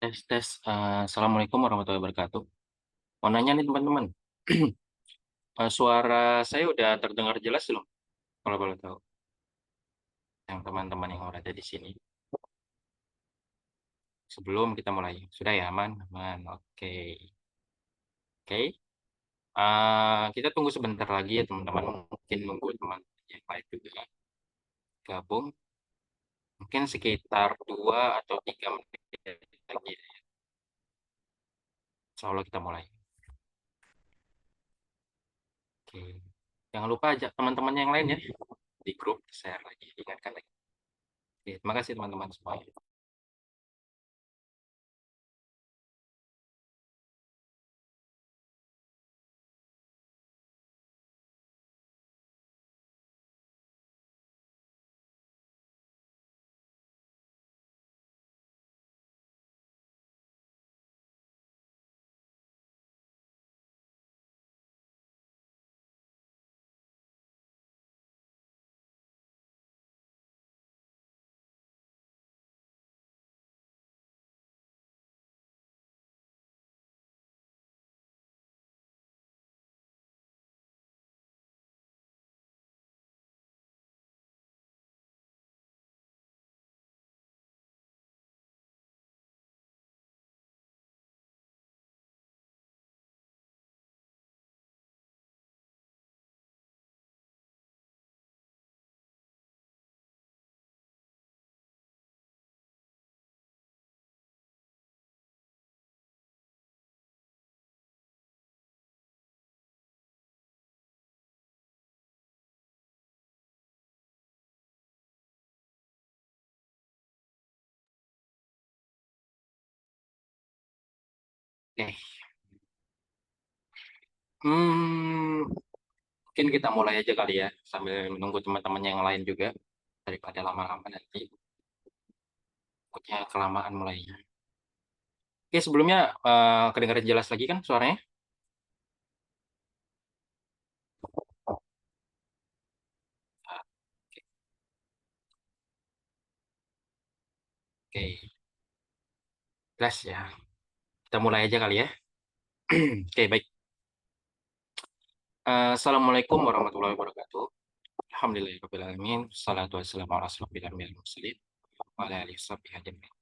Tes tes, assalamualaikum warahmatullahi wabarakatuh. Mau nanya nih teman-teman, suara saya udah terdengar jelas belum? Kalau boleh tahu, yang teman-teman yang berada di sini. Sebelum kita mulai, sudah ya aman? Aman, oke. Oke, kita tunggu sebentar lagi ya teman-teman, mungkin nunggu teman yang lain juga gabung, mungkin sekitar 2 atau 3 menit lagi, insya Allah kita mulai. Oke, jangan lupa ajak teman-teman yang lain ya, di grup, share lagi, ingatkan lagi. Oke, terima kasih teman-teman semuanya. Oke. Mungkin kita mulai aja kali ya, sambil menunggu teman-teman yang lain juga, daripada lama-lama nanti, takutnya kelamaan mulainya. Oke, sebelumnya kedengaran jelas lagi kan suaranya? Oke, jelas ya. Kita mulai aja kali ya. Oke, baik. Assalamualaikum warahmatullahi wabarakatuh. Alhamdulillahirrahmanirrahim. Salatu wassalamu ala asrofil anbiya'i wal mursalin wa ala alihi washabbihi ajma'in.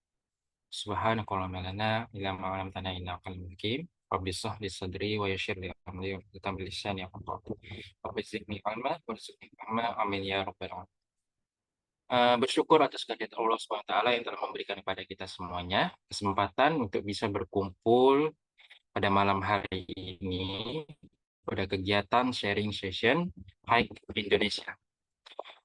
Subhanakallahumma lana illa ma 'allamtana innaka alimul hakim. Rabbi shrah li sadri wa yassir li amri wa hlul 'uqdatam min lisani yafqahu qawli. Rabbi zidni ilma warzuqni fahma. Amin ya rabbal alamin. Bersyukur atas kehadirat Allah SWT yang telah memberikan kepada kita semuanya kesempatan untuk bisa berkumpul pada malam hari ini pada kegiatan sharing session Hike Indonesia.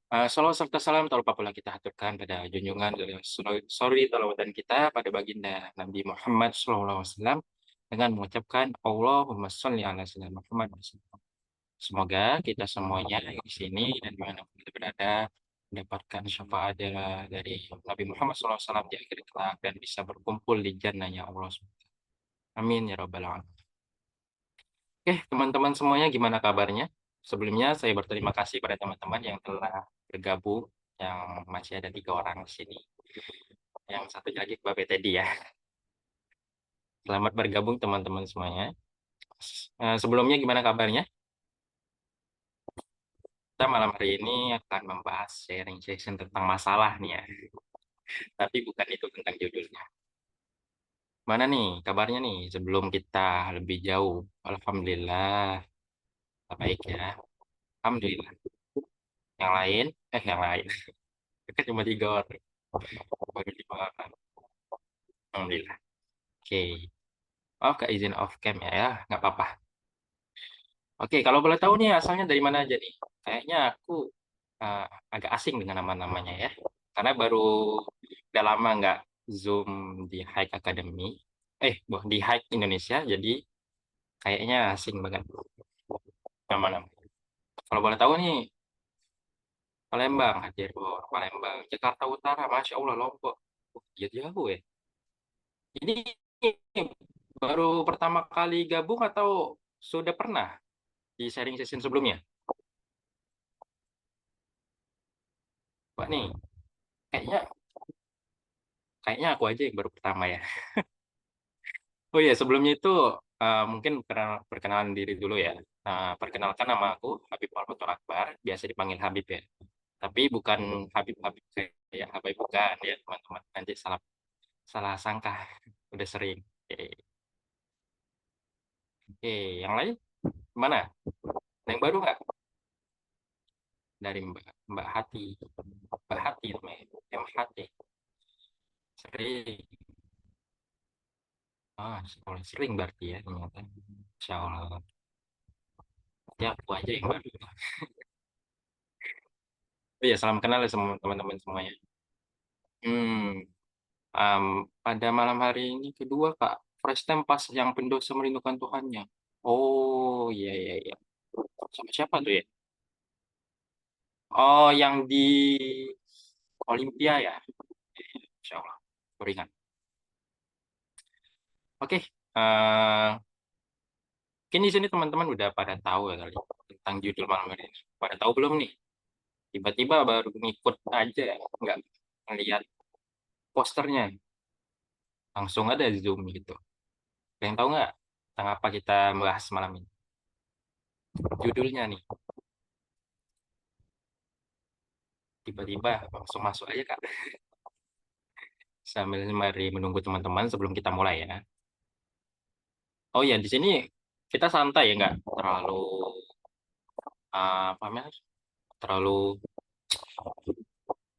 Salawat serta salam tak lupa pula kita haturkan pada junjungan dari sorry talawatan kita pada baginda Nabi Muhammad SAW dengan mengucapkan Allahumma sholli ala sayyidina Muhammad. Semoga kita semuanya yang di sini dan dimanapun kita berada mendapatkan syafaat dari Nabi Muhammad SAW di akhir kelak dan bisa berkumpul di jannahnya Allah SWT. Amin ya rabbal alamin. Oke, teman-teman semuanya gimana kabarnya? Sebelumnya saya berterima kasih pada teman-teman yang telah bergabung, yang masih ada 3 orang di sini. Yang satu lagi Bapak Teddy ya. Selamat bergabung teman-teman semuanya. Sebelumnya gimana kabarnya? Kita malam hari ini akan membahas sharing session tentang masalah nih ya. Tapi bukan itu tentang judulnya. Mana nih kabarnya nih sebelum kita lebih jauh? Alhamdulillah, baik ya. Alhamdulillah. Yang lain, yang lain. Kan cuma 3 orang. Baru 5 orang. Alhamdulillah. Oke. Oh, ke izin off cam ya, ya, nggak apa-apa. Oke, kalau boleh tahu nih asalnya dari mana aja nih? Kayaknya aku eh, agak asing dengan nama-namanya ya. Karena baru udah lama nggak Zoom di Hike Academy. Di Hike Indonesia, jadi kayaknya asing banget nama-nama. Kalau boleh tahu nih, Palembang, Hadir Bor, Palembang, Jakarta Utara, Masya Allah, Lombok. Iya jauh ya. Ini baru pertama kali gabung atau sudah pernah di sharing session sebelumnya? Pak nih, kayaknya kayaknya aku aja yang baru pertama ya. Oh iya, sebelumnya itu mungkin perkenalan diri dulu ya. Perkenalkan nama aku Habib Alfatul Akbar, biasa dipanggil Habib ya. Tapi bukan Habib-Habib kayak Habib, bukan ya teman-teman. Nanti salah salah sangka. Udah sering. Oke, oke, yang lain mana? Ada yang baru nggak? Dari Mbak Mbak Hati. Mbak Hati namanya. MHT. Sering. Sekolah sering berarti ya ternyata. Insya Allah. Ya aku aja yang baru. Oh iya, salam kenal ya sama teman-teman semuanya. Hmm, am, pada malam hari ini kedua Kak, fresh time pas yang pendosa merindukan Tuhannya. Oh iya iya iya. Sama siapa tuh ya? Oh yang di Olimpia ya. Insya Allah. Beringat. Oke. Mungkin di sini teman-teman udah pada tahu ya kali tentang judul malam hari ini. Pada tahu belum nih? Tiba-tiba baru ngikut aja, nggak melihat posternya. Langsung ada di Zoom gitu. Ada yang tahu nggak tentang apa kita bahas malam ini? Judulnya nih. Tiba-tiba langsung masuk aja Kak. Sambil mari menunggu teman-teman sebelum kita mulai ya. Oh ya, di sini kita santai ya, nggak terlalu apa namanya, terlalu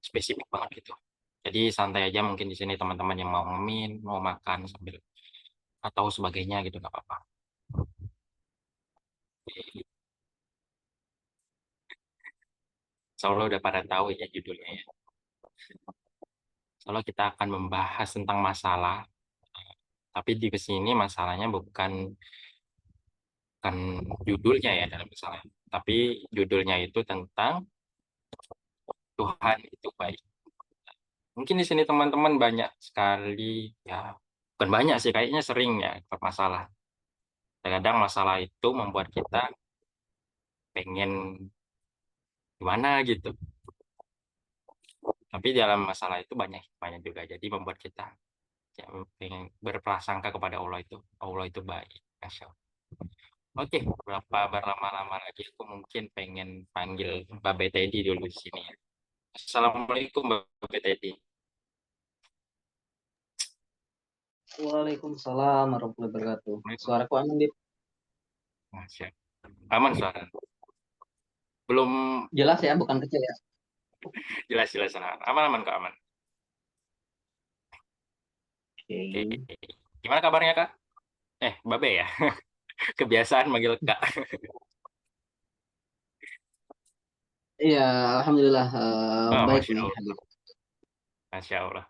spesifik banget gitu. Jadi santai aja mungkin di sini teman-teman yang mau ngemin, mau makan sambil atau sebagainya gitu nggak apa-apa. Soalnya udah pada tahu ya judulnya ya. Soalnya kita akan membahas tentang masalah, tapi di sini masalahnya bukan judulnya ya dalam masalah, tapi judulnya itu tentang Tuhan itu baik. Mungkin di sini teman-teman banyak sekali ya, bukan banyak sih, kayaknya sering ya bermasalah. Kadang masalah itu membuat kita pengen gimana gitu. Tapi dalam masalah itu banyak banyak juga. Jadi membuat kita ya, pengen berprasangka kepada Allah itu baik. Masya Allah. Oke, berapa berlama-lama lagi aku mungkin pengen panggil Mbak Teddy dulu di sini ya. Assalamualaikum Mbak Teddy. Waalaikumsalam warahmatullahi wabarakatuh. Assalamualaikum. Suaraku aman, Dip? Masya Allah. Aman suara. Belum Jelas ya, bukan kecil ya. jelas-jelas. Aman aman kok aman. Oke. Oke. Gimana kabarnya Kak? Babe ya. Kebiasaan manggil Kak. Iya, alhamdulillah Oh, baik Masya nih, Allah. Habib. Masya Allah.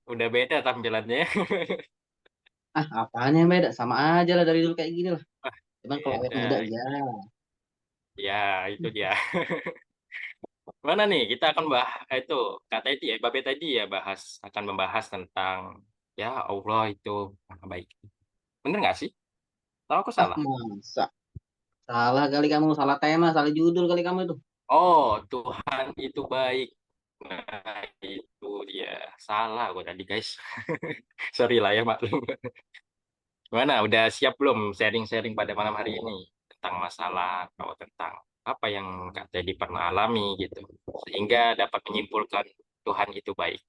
Udah beda tampilannya. Ah, apanya yang beda? Sama aja lah dari dulu kayak gini lah. Wah, Cuman kalau awet muda, beda. ya. Ya, itu dia. Mana nih? Kita akan bahas itu kata itu ya, Babe tadi ya akan membahas tentang ya Allah itu maha baik. Bener nggak sih? Tahu aku Ah, salah? masa? Salah kali kamu, salah tema, salah judul kali kamu itu. Oh, Tuhan itu baik. Nah, itu dia. Salah gue tadi, guys. Sorry lah ya, maklum. Gimana? Udah siap belum sharing-sharing pada malam hari ini tentang masalah atau tentang apa yang Kak Teddy pernah alami gitu, sehingga dapat menyimpulkan Tuhan itu baik.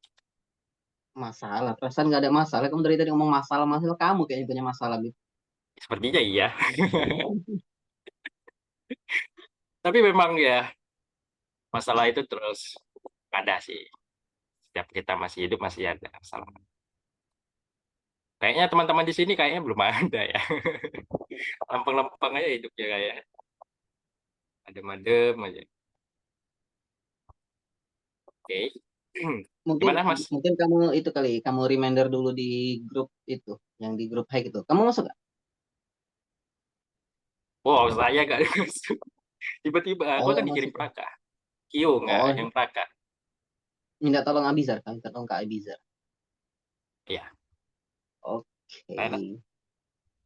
Masalah, perasaan nggak ada masalah. Kamu dari tadi ngomong masalah, masalah kamu kayaknya punya masalah, Bib. Sepertinya iya. Tapi memang ya masalah itu terus ada sih. Setiap kita masih hidup masih ada masalah. Kayaknya teman-teman di sini kayaknya belum ada ya. Lempeng-lempeng aja hidupnya kayak adem-adem aja. Oke. Mungkin Gimana Mas? mungkin kamu itu kali, kamu reminder dulu di grup itu, yang di grup hike itu. Kamu masuk nggak? Wow, saya gak masuk. Tiba-tiba aku Oh, kan nggak dikirim masuk ya. Praka. Kio nggak Oh, yang Praka. minta tolong Abizar kan, minta tolong Kak Abizar. Iya. Oke.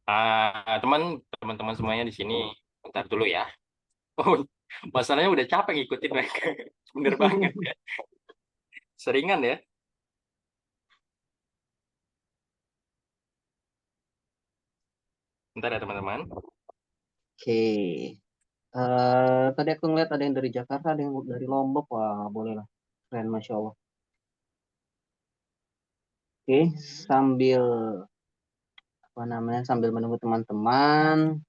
Nah, teman-teman semuanya di sini, bentar dulu ya. Oh, masalahnya udah capek ngikutin mereka. Bener banget ya. Seringan ya. Bentar ya teman-teman. Oke. Tadi aku ngeliat ada yang dari Jakarta, ada yang dari Lombok. Wah, boleh lah. Keren, Masya Allah. Oke, sambil apa namanya, sambil menunggu teman-teman,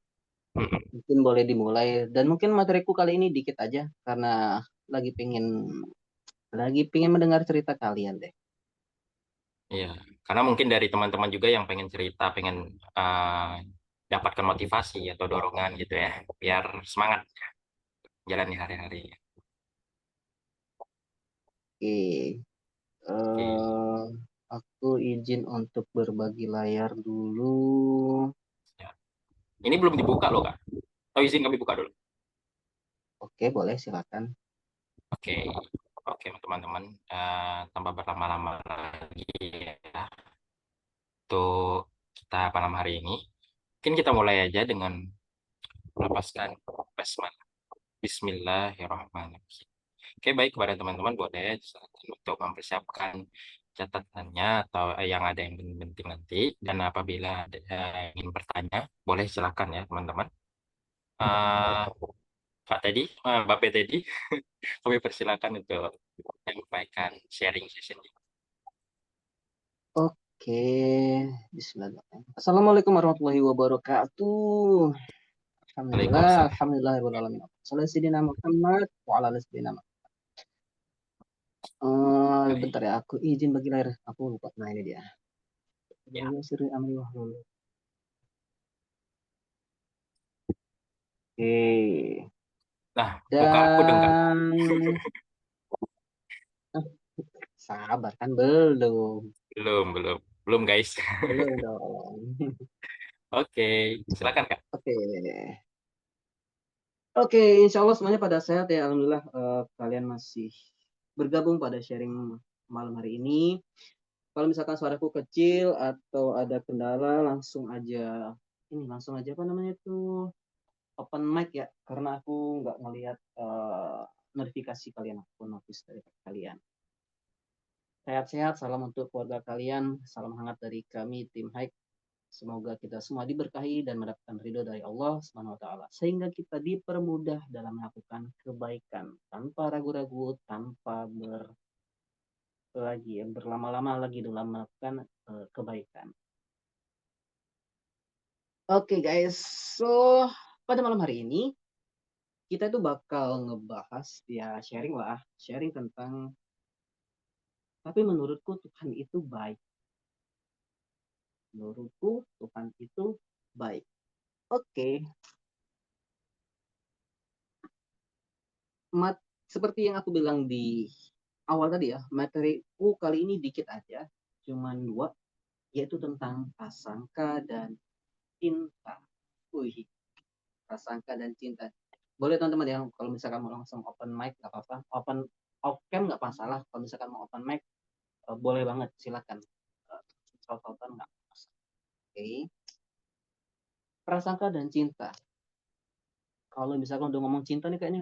Mm-mm. mungkin boleh dimulai. Dan mungkin materiku kali ini dikit aja, karena lagi pengen lagi pengen mendengar cerita kalian deh. Iya, karena mungkin dari teman-teman juga yang pengen cerita, pengen dapatkan motivasi atau dorongan gitu ya, biar semangat jalani hari-hari. Oke, Oke, eh, aku izin untuk berbagi layar dulu. ya. Ini belum dibuka loh Kak. Oh, izin kami buka dulu. Oke, boleh silakan. Oke, oke teman-teman, tanpa berlama-lama lagi ya, untuk kita malam hari ini, mungkin kita mulai aja dengan melepaskan basmalah. Bismillahirrahmanirrahim. Oke, baik kepada teman-teman boleh silakan untuk mempersiapkan catatannya atau yang ada yang penting nanti. Dan apabila ada yang ingin bertanya, boleh silakan ya teman-teman. Eh Pak Teddy, Bapak Teddy, kami persilakan untuk menyampaikan sharing session. Oke, Bismillahirrahmanirrahim. Assalamualaikum warahmatullahi wabarakatuh. Alhamdulillah, Waalaikumsalam. alhamdulillah alamin. Sayyidina Muhammad wa ala ali sayyidina Muhammad. Bentar ya, aku izin bagi layar. Aku lupa. Nah, ini dia. Ya. Sirri amri wahlul. Oke. Nah, muka aku dong Kak. Dan eh, sabar kan belum. Belum, belum. Belum guys. Belum dong. Oke, silakan Kak. Oke. Oke, insya Allah semuanya pada sehat ya. Alhamdulillah kalian masih bergabung pada sharing malam hari ini. Kalau misalkan suaraku kecil atau ada kendala, langsung aja apa namanya itu open mic ya, karena aku nggak ngelihat notifikasi kalian, aku notice dari kalian. Sehat-sehat, salam untuk keluarga kalian, salam hangat dari kami tim Hike. Semoga kita semua diberkahi dan mendapatkan ridho dari Allah Subhanahu wa taala sehingga kita dipermudah dalam melakukan kebaikan tanpa ragu-ragu, tanpa berlama-lama lagi dalam melakukan kebaikan. Oke guys, so pada malam hari ini kita tuh bakal ngebahas ya sharing tentang tapi menurutku Tuhan itu baik. Menurutku Tuhan itu baik. Oke, mat seperti yang aku bilang di awal tadi ya, materiku kali ini dikit aja, cuman dua, yaitu tentang prasangka dan cinta. Wih, prasangka dan cinta. Boleh teman-teman ya, kalau misalkan mau langsung open mic nggak apa-apa, off cam nggak masalah. Kalau misalkan mau open mic boleh banget, silakan. Sautan nggak masalah. Oke, prasangka dan cinta. Kalau misalkan udah ngomong cinta nih kayaknya,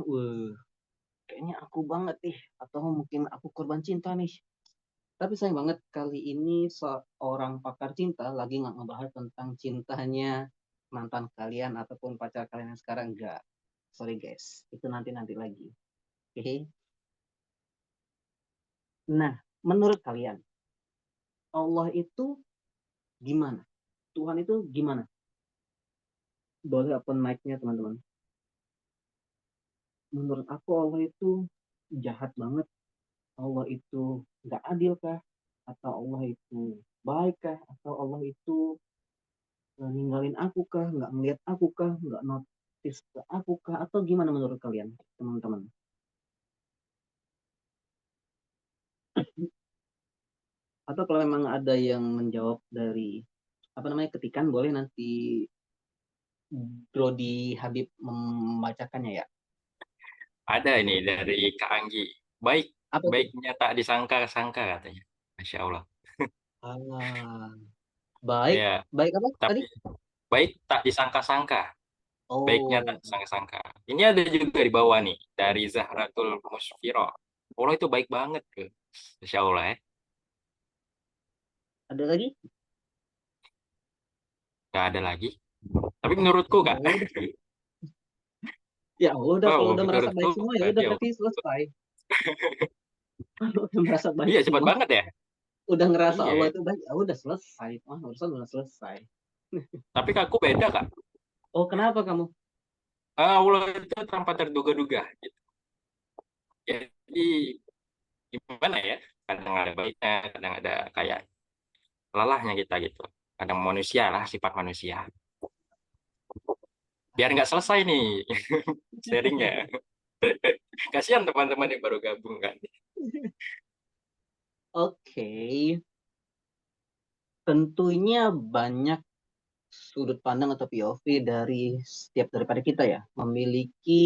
kayaknya aku banget nih, atau mungkin aku korban cinta nih. Tapi sayang banget kali ini seorang pakar cinta lagi nggak ngebahas tentang cintanya mantan kalian ataupun pacar kalian yang sekarang enggak. Sorry guys, itu nanti-nanti lagi. Oke. Nah, menurut kalian, Allah itu gimana? Tuhan itu gimana? Boleh open mic-nya teman-teman. Menurut aku Allah itu jahat banget. Allah itu nggak adil kah? Atau Allah itu baik kah? Atau Allah itu ninggalin aku kah, nggak ngeliat aku kah, nggak notice ke aku kah, atau gimana menurut kalian, teman-teman? Atau kalau memang ada yang menjawab dari apa namanya ketikan, boleh nanti Brody Habib membacakannya ya. Ada ini dari Kak Anggi. Baik, Apa tuh? baiknya tak disangka-sangka katanya. Masya Allah. Ah, baik, Ya, baik apa tadi? tapi baik tak disangka-sangka. Baiknya tak Oh, disangka-sangka. Ini ada juga di bawah nih, dari Zahratul Musfiro. Allah itu baik banget ke. Masya Allah ya. ada lagi? Gak ada lagi. Tapi menurutku Ya Kak, udah, ya udah wow, kalau udah merasa menurutku baik semua ya udah berarti berarti selesai. Kalau udah merasa baik iya cepat semua, banget ya. udah ngerasa Iya, Allah ya. itu baik, ya udah selesai. Oh, urusan udah selesai. Tapi Kak, aku beda Kak. Oh, kenapa kamu? Allah itu tanpa terduga-duga gitu. Jadi gimana ya? Kadang ada baiknya, kadang ada kayak lelahnya kita gitu. Kadang manusia lah, sifat manusia. Biar nggak selesai nih sharingnya. Kasihan teman-teman yang baru gabung kan. Oke, tentunya banyak sudut pandang atau POV dari setiap daripada kita ya, memiliki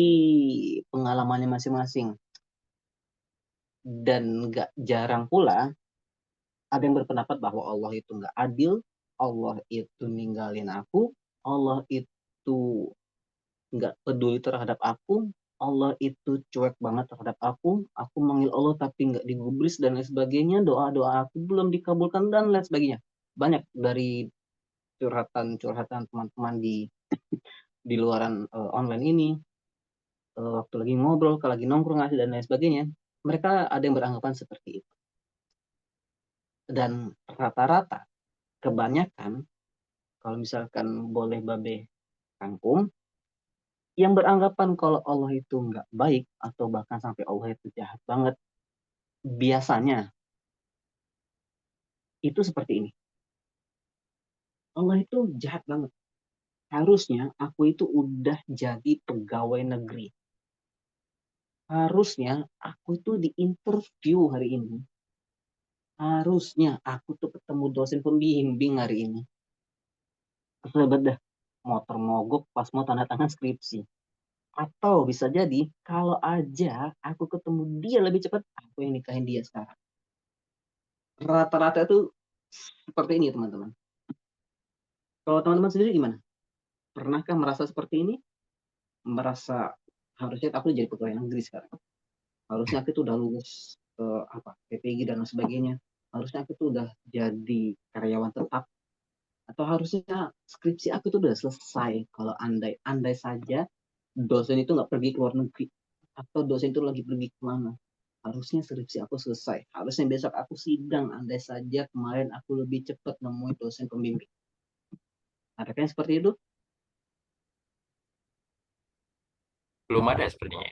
pengalamannya masing-masing. Dan nggak jarang pula ada yang berpendapat bahwa Allah itu nggak adil, Allah itu ninggalin aku, Allah itu nggak peduli terhadap aku, Allah itu cuek banget terhadap aku manggil Allah tapi nggak digubris dan lain sebagainya, doa-doa aku belum dikabulkan dan lain sebagainya. Banyak dari curhatan-curhatan teman-teman di luaran online ini, waktu lagi ngobrol, kalau lagi nongkrong dan lain sebagainya, mereka ada yang beranggapan seperti itu. Dan rata-rata, kebanyakan, kalau misalkan boleh babe rangkum, yang beranggapan kalau Allah itu nggak baik atau bahkan sampai Allah itu jahat banget, biasanya itu seperti ini. Allah itu jahat banget. Harusnya aku itu udah jadi pegawai negeri. Harusnya aku itu diinterview hari ini. Harusnya aku tuh ketemu dosen pembimbing hari ini. Terus dah motor mogok pas mau tanda tangan skripsi. Atau bisa jadi kalau aja aku ketemu dia lebih cepat, aku yang nikahin dia sekarang. Rata-rata itu seperti ini teman-teman. Kalau teman-teman sendiri gimana? Pernahkah merasa seperti ini? Merasa harusnya aku jadi pegawai negeri sekarang. Harusnya aku tuh udah lulus apa PPG dan lain sebagainya. Harusnya aku tuh udah jadi karyawan tetap. Atau harusnya skripsi aku tuh udah selesai. Kalau andai saja dosen itu nggak pergi ke luar negeri. Atau dosen itu lagi pergi kemana. Harusnya skripsi aku selesai. Harusnya besok aku sidang. Andai saja kemarin aku lebih cepat nemuin dosen pembimbing. Ada kan seperti itu? Belum ada sepertinya.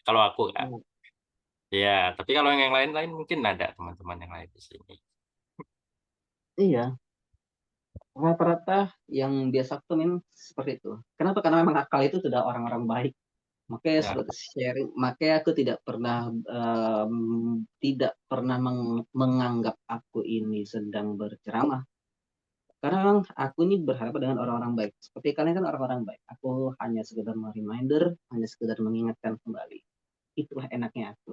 Kalau aku Kak. Oh, Ya, tapi kalau yang lain-lain mungkin ada teman-teman yang lain di sini. iya, rata-rata yang biasa aku temuin seperti itu. Kenapa? Karena memang akal itu sudah orang-orang baik. Makanya Ya, seperti sharing, makanya aku tidak pernah menganggap aku ini sedang berceramah. Karena memang aku ini berhadapan dengan orang-orang baik. Seperti kalian kan orang-orang baik. Aku hanya sekedar reminder, hanya sekedar mengingatkan kembali. Itulah enaknya aku.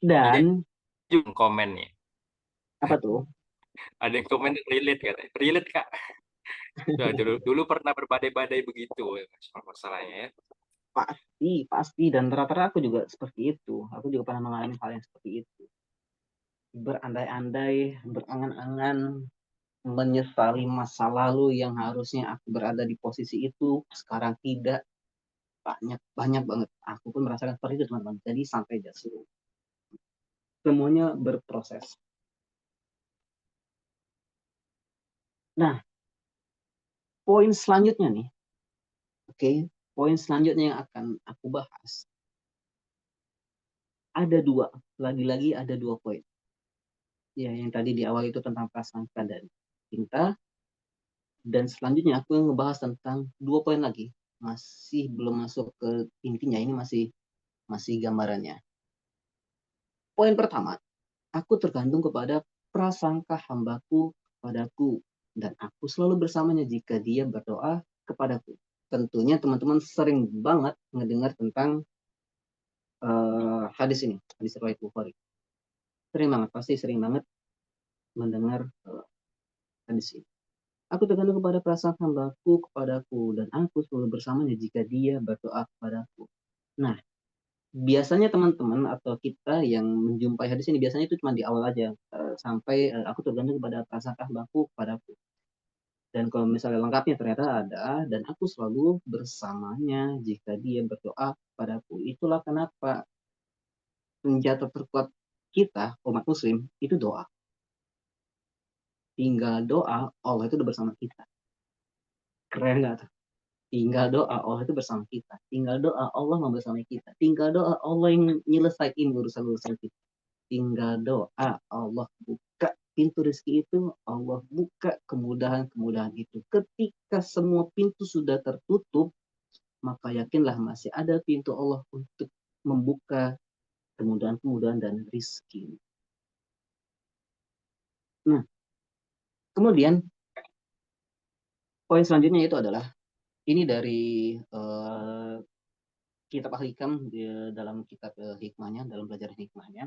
ini Dan juga komen nih. apa tuh? Ada yang komen relate katanya. Relate Kak. Nah, dulu pernah berbadai-badai begitu ya, soal masalahnya ya. Pasti, pasti. Dan rata-rata aku juga seperti itu. Aku juga pernah mengalami hal yang seperti itu. Berandai-andai, berangan-angan, menyesali masa lalu yang harusnya aku berada di posisi itu, sekarang tidak. Banyak, banyak banget. Aku pun merasakan seperti itu, teman-teman. Jadi sampai jatuh. Semuanya berproses. Nah, poin selanjutnya nih, oke, okay? Poin selanjutnya yang akan aku bahas, ada dua. Lagi-lagi ada dua poin. Ya, yang tadi di awal itu tentang prasangka dan cinta. Dan selanjutnya aku yang ngebahas tentang dua poin lagi. Masih belum masuk ke intinya, ini masih masih gambarannya. Poin pertama, aku tergantung kepada prasangka hambaku kepadaku. Dan aku selalu bersamanya jika dia berdoa kepadaku. Tentunya teman-teman sering banget mendengar tentang hadis ini, hadis riwayat Bukhari. Sering banget, pasti sering banget mendengar hadis ini. Aku tergantung kepada perasaan hambaku kepadaku dan aku selalu bersamanya jika dia berdoa kepadaku. Nah, biasanya teman-teman atau kita yang menjumpai hadis ini biasanya itu cuma di awal aja, sampai aku tergantung kepada prasangka hambaku kepadaku. Dan kalau misalnya lengkapnya ternyata ada, dan aku selalu bersamanya jika dia berdoa padaku. Itulah kenapa senjata terkuat kita, umat muslim, itu doa. Tinggal doa, Allah itu udah bersama kita. Keren nggak tuh? Tinggal doa, Allah itu bersama kita. Tinggal doa, Allah mau bersama kita. Tinggal doa, Allah yang nyelesain urusan-urusan kita. Tinggal doa, Allah buka pintu rezeki itu, Allah buka kemudahan-kemudahan itu. Ketika semua pintu sudah tertutup, maka yakinlah masih ada pintu Allah untuk membuka kemudahan-kemudahan dan rizki. Nah, kemudian poin selanjutnya itu adalah ini dari kitab Al-Hikam dalam kitab hikmahnya, dalam pelajaran hikmahnya.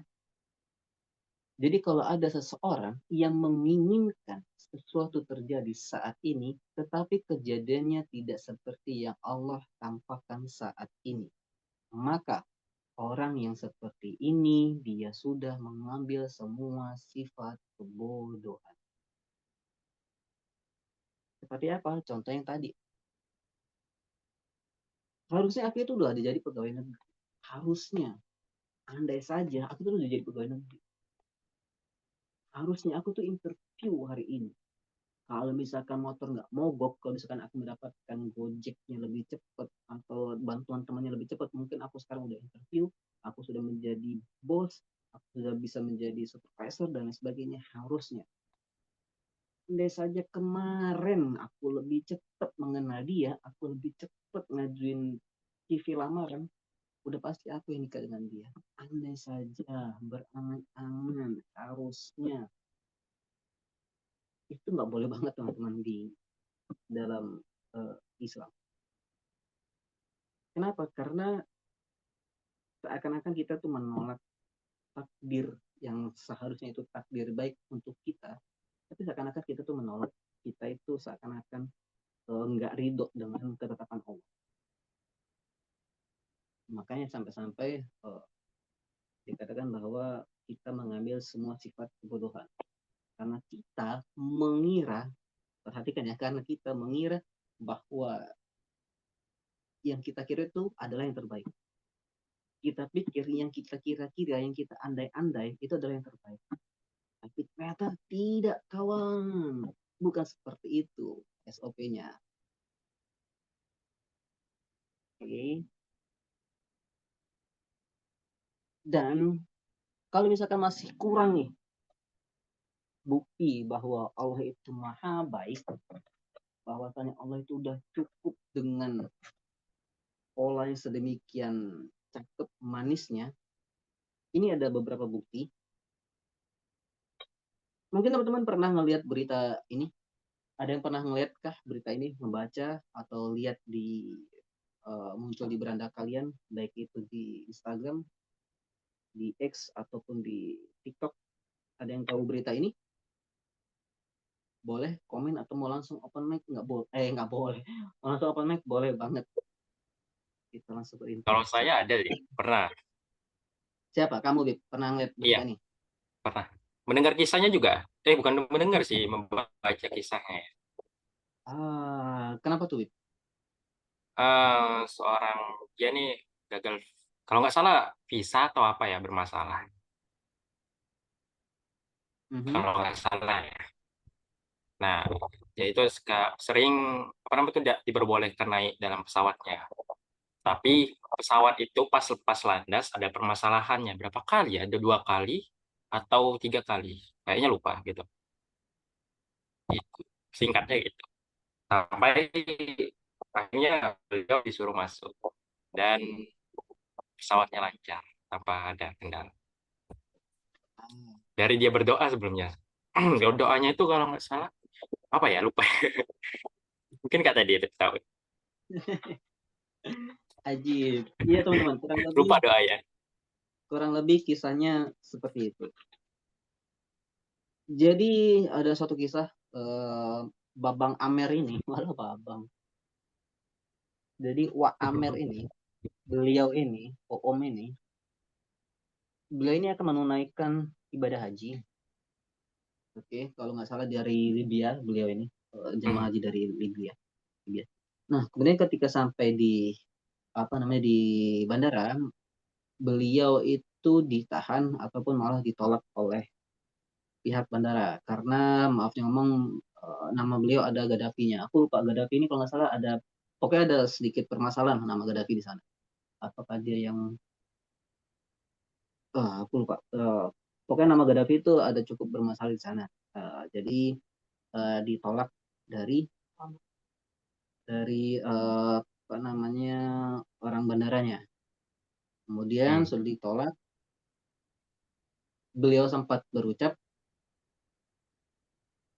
Jadi kalau ada seseorang yang menginginkan sesuatu terjadi saat ini, tetapi kejadiannya tidak seperti yang Allah tampakkan saat ini, maka orang yang seperti ini dia sudah mengambil semua sifat kebodohan. Seperti apa? Contoh yang tadi. Harusnya aku itu udah ada jadi pegawai negeri. Harusnya. Andai saja aku tuh udah jadi pegawai negeri. Harusnya aku tuh interview hari ini. Kalau misalkan motor nggak mogok, kalau misalkan aku mendapatkan gojeknya lebih cepat atau bantuan temannya lebih cepat, mungkin aku sekarang udah interview, aku sudah menjadi bos, aku sudah bisa menjadi supervisor dan lain sebagainya. Harusnya. Andai saja kemarin aku lebih cepat mengenal dia, aku lebih cepat ngajuin CV lamaran, udah pasti aku yang nikah dengan dia. Andai saja berangan-angan, harusnya itu nggak boleh banget teman-teman di dalam Islam. Kenapa? Karena seakan-akan kita tuh menolak takdir yang seharusnya itu takdir baik untuk kita, tapi seakan-akan kita tuh menolak, kita itu seakan-akan nggak ridho dengan ketetapan Allah. Makanya sampai-sampai dikatakan bahwa kita mengambil semua sifat kebodohan karena kita mengira, perhatikan ya, karena kita mengira bahwa yang kita kira itu adalah yang terbaik. Kita pikir yang kita kira-kira, yang kita andai-andai itu adalah yang terbaik. Tapi ternyata tidak, kawan. Bukan seperti itu SOP-nya. Oke. Dan kalau misalkan masih kurang nih bukti bahwa Allah itu maha baik, bahwasanya Allah itu udah cukup dengan pola yang sedemikian cakep manisnya, ini ada beberapa bukti. Mungkin teman-teman pernah ngelihat berita ini. Ada yang pernah ngelihat kah berita ini, membaca atau lihat di muncul di beranda kalian, baik itu di Instagram, di X ataupun di TikTok? Ada yang tahu berita ini? Boleh komen atau mau langsung open mic? Nggak boleh, nggak boleh. Mau langsung open mic boleh banget. Kita langsung Kalau berinteraksi. saya ada deh, pernah. Siapa kamu, Bib? Pernah ngeliat Iya, berita ini? pernah. Mendengar kisahnya juga. Bukan mendengar sih, membaca kisahnya. Kenapa tuh, Bib? Seorang dia nih gagal, kalau nggak salah visa atau apa ya, bermasalah. Mhm. Kalau nggak salah ya. Nah, dia itu sering apa namanya itu tidak diperbolehkan naik dalam pesawatnya. Tapi pesawat itu pas lepas landas ada permasalahannya. Berapa kali ya? Ada 2 kali atau 3 kali? Kayaknya lupa gitu. Gitu. Singkatnya gitu. Sampai akhirnya beliau disuruh masuk dan pesawatnya lancar tanpa ada kendala. Ah, Dari dia berdoa sebelumnya. Doanya itu kalau nggak salah apa ya, lupa. Mungkin kata dia tahu. Ajib. Iya teman-teman, Lupa doa ya. kurang lebih kisahnya seperti itu. Jadi ada suatu kisah Babang Amer ini, malah Babang. Jadi Wak Amer ini beliau ini, Om ini, beliau ini akan menunaikan ibadah haji. Oke, kalau nggak salah dari Libya beliau ini, jemaah haji dari Libya. Libya. Nah, kemudian ketika sampai di apa namanya di bandara, beliau itu ditahan ataupun malah ditolak oleh pihak bandara karena maafnya ngomong nama beliau ada Gaddafi-nya. Aku lupa Gaddafi ini kalau nggak salah ada pokoknya ada sedikit permasalahan nama Gaddafi di sana. Apakah dia yang aku lupa. Pokoknya nama Gaddafi itu ada cukup bermasalah di sana. Jadi ditolak dari apa namanya orang bandaranya. Kemudian Hmm. sudah ditolak, beliau sempat berucap,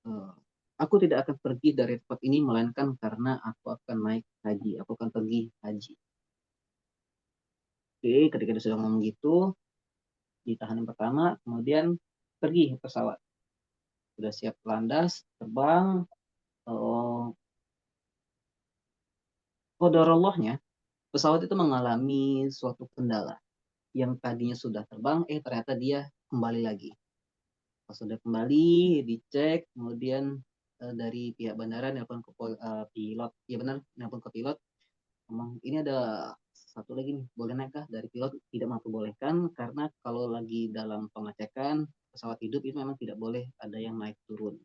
eh, aku tidak akan pergi dari tempat ini melainkan karena aku akan naik haji, aku akan pergi haji. Oke, ketika dia sudah ngomong gitu, ditahan yang pertama, kemudian pergi pesawat. Sudah siap landas, terbang. Oh, qadarallahnya, pesawat itu mengalami suatu kendala. Yang tadinya sudah terbang, ternyata dia kembali lagi. Pas sudah kembali, dicek, kemudian dari pihak bandara nelpon ke pilot. Ya benar, nelpon ke pilot. Ngomong, ini ada satu lagi nih, boleh naik kah? Dari pilot tidak mampu bolehkan, karena kalau lagi dalam pengecekan pesawat hidup itu memang tidak boleh ada yang naik turun.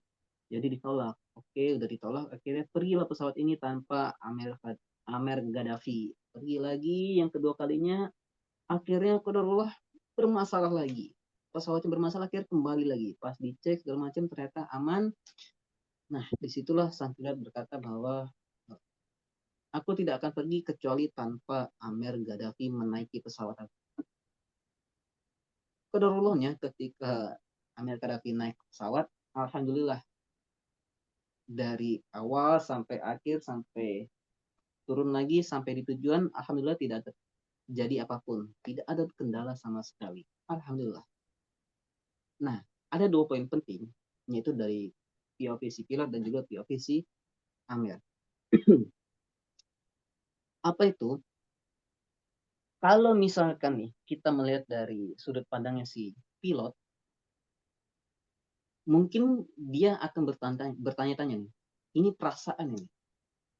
Jadi ditolak. Oke, udah ditolak. Akhirnya pergilah pesawat ini tanpa Amer Gaddafi. Pergi lagi yang kedua kalinya, akhirnya qadarullah bermasalah lagi. Pesawatnya bermasalah, akhirnya kembali lagi. Pas dicek segala macam ternyata aman. Nah, disitulah sang pilot berkata bahwa aku tidak akan pergi kecuali tanpa Amer Gaddafi menaiki pesawat aku. Qadarullahnya ketika Amer Gaddafi naik pesawat, alhamdulillah dari awal sampai akhir sampai turun lagi sampai di tujuan, alhamdulillah tidak terjadi apapun, tidak ada kendala sama sekali. Alhamdulillah. Nah, ada dua poin penting, yaitu dari POV si pilot dan juga POV si Amir. Apa itu? Kalau misalkan nih kita melihat dari sudut pandangnya si pilot, mungkin dia akan bertanya-tanya nih, ini perasaan ini.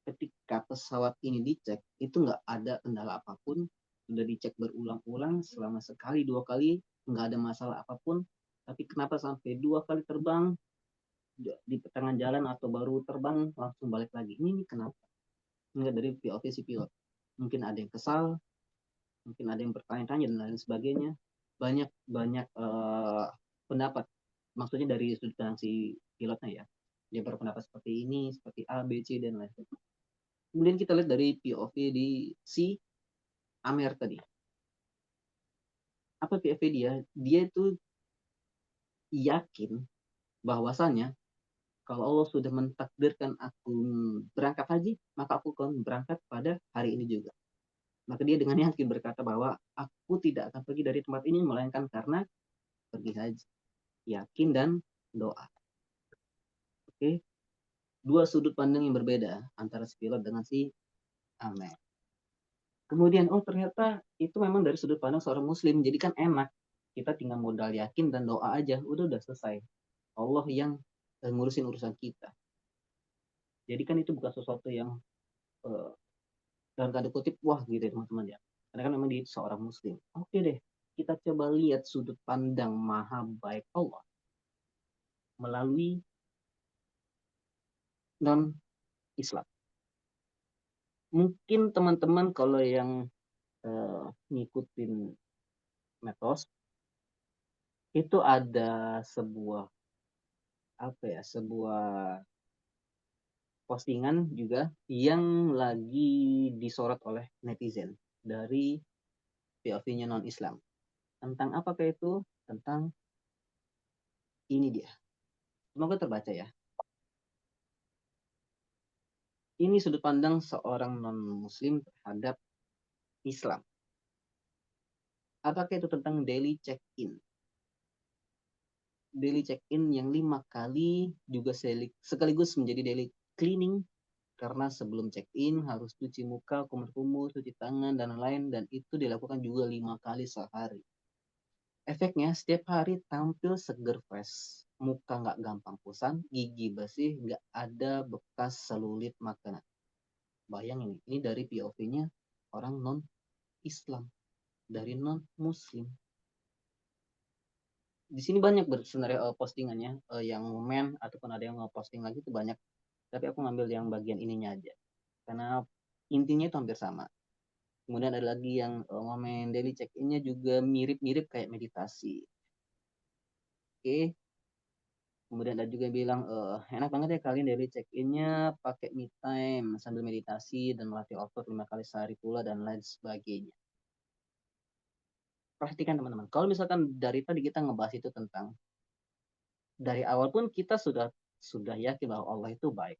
Ketika pesawat ini dicek, itu nggak ada kendala apapun, sudah dicek berulang-ulang selama sekali dua kali, nggak ada masalah apapun, tapi kenapa sampai dua kali terbang di tengah jalan atau baru terbang langsung balik lagi? Ini kenapa? Nggak dari POV si pilot. Mungkin ada yang kesal, mungkin ada yang bertanya-tanya dan lain sebagainya. Banyak banyak pendapat. Maksudnya dari sudut pandang si pilotnya ya. Dia berpendapat seperti ini, seperti A, B, C dan lain sebagainya. Kemudian kita lihat dari POV di si Amer tadi. Apa POV dia? Dia itu yakin bahwasannya kalau Allah sudah mentakdirkan aku berangkat haji, maka aku akan berangkat pada hari ini juga. Maka dia dengan yakin berkata bahwa aku tidak akan pergi dari tempat ini melainkan karena pergi haji. Yakin dan doa. Oke, dua sudut pandang yang berbeda antara si pilot dengan si Amer. Kemudian, oh ternyata itu memang dari sudut pandang seorang muslim, jadi kan enak. Kita tinggal modal yakin dan doa aja, udah selesai. Allah yang ngurusin urusan kita. Jadi kan itu bukan sesuatu yang uh, dalam tanda kutip wah gitu ya teman-teman ya. Karena kan memang dia seorang muslim. Oke deh, kita coba lihat sudut pandang maha baik Allah melalui non Islam. Mungkin teman-teman kalau yang ngikutin metos itu ada sebuah apa ya, sebuah postingan juga yang lagi disorot oleh netizen dari POV-nya non Islam. Tentang apakah itu? Tentang ini dia. Semoga terbaca ya. Ini sudut pandang seorang non muslim terhadap Islam. Apakah itu tentang daily check-in? Daily check-in yang 5 kali juga sekaligus menjadi daily cleaning Karena sebelum check-in harus cuci muka, kumur-kumur, cuci tangan, dan lain-lain. Dan itu dilakukan juga 5 kali sehari. Efeknya setiap hari tampil seger fresh. Muka nggak gampang kusam, gigi bersih, nggak ada bekas selulit makanan. Bayangin, ini dari POV-nya orang non-Islam, dari non-Muslim. Di sini banyak sebenarnya postingannya, yang komen ataupun ada yang nge-posting lagi itu banyak. Tapi aku ngambil yang bagian ininya aja. Karena intinya itu hampir sama. Kemudian ada lagi yang ngomen daily check-in-nya juga mirip-mirip kayak meditasi. Oke. Kemudian ada juga yang bilang, enak banget ya kalian daily check-in-nya pakai me time sambil meditasi dan melatih otot 5 kali sehari pula dan lain sebagainya. Perhatikan teman-teman, kalau misalkan dari tadi kita ngebahas itu tentang dari awal pun kita sudah yakin bahwa Allah itu baik.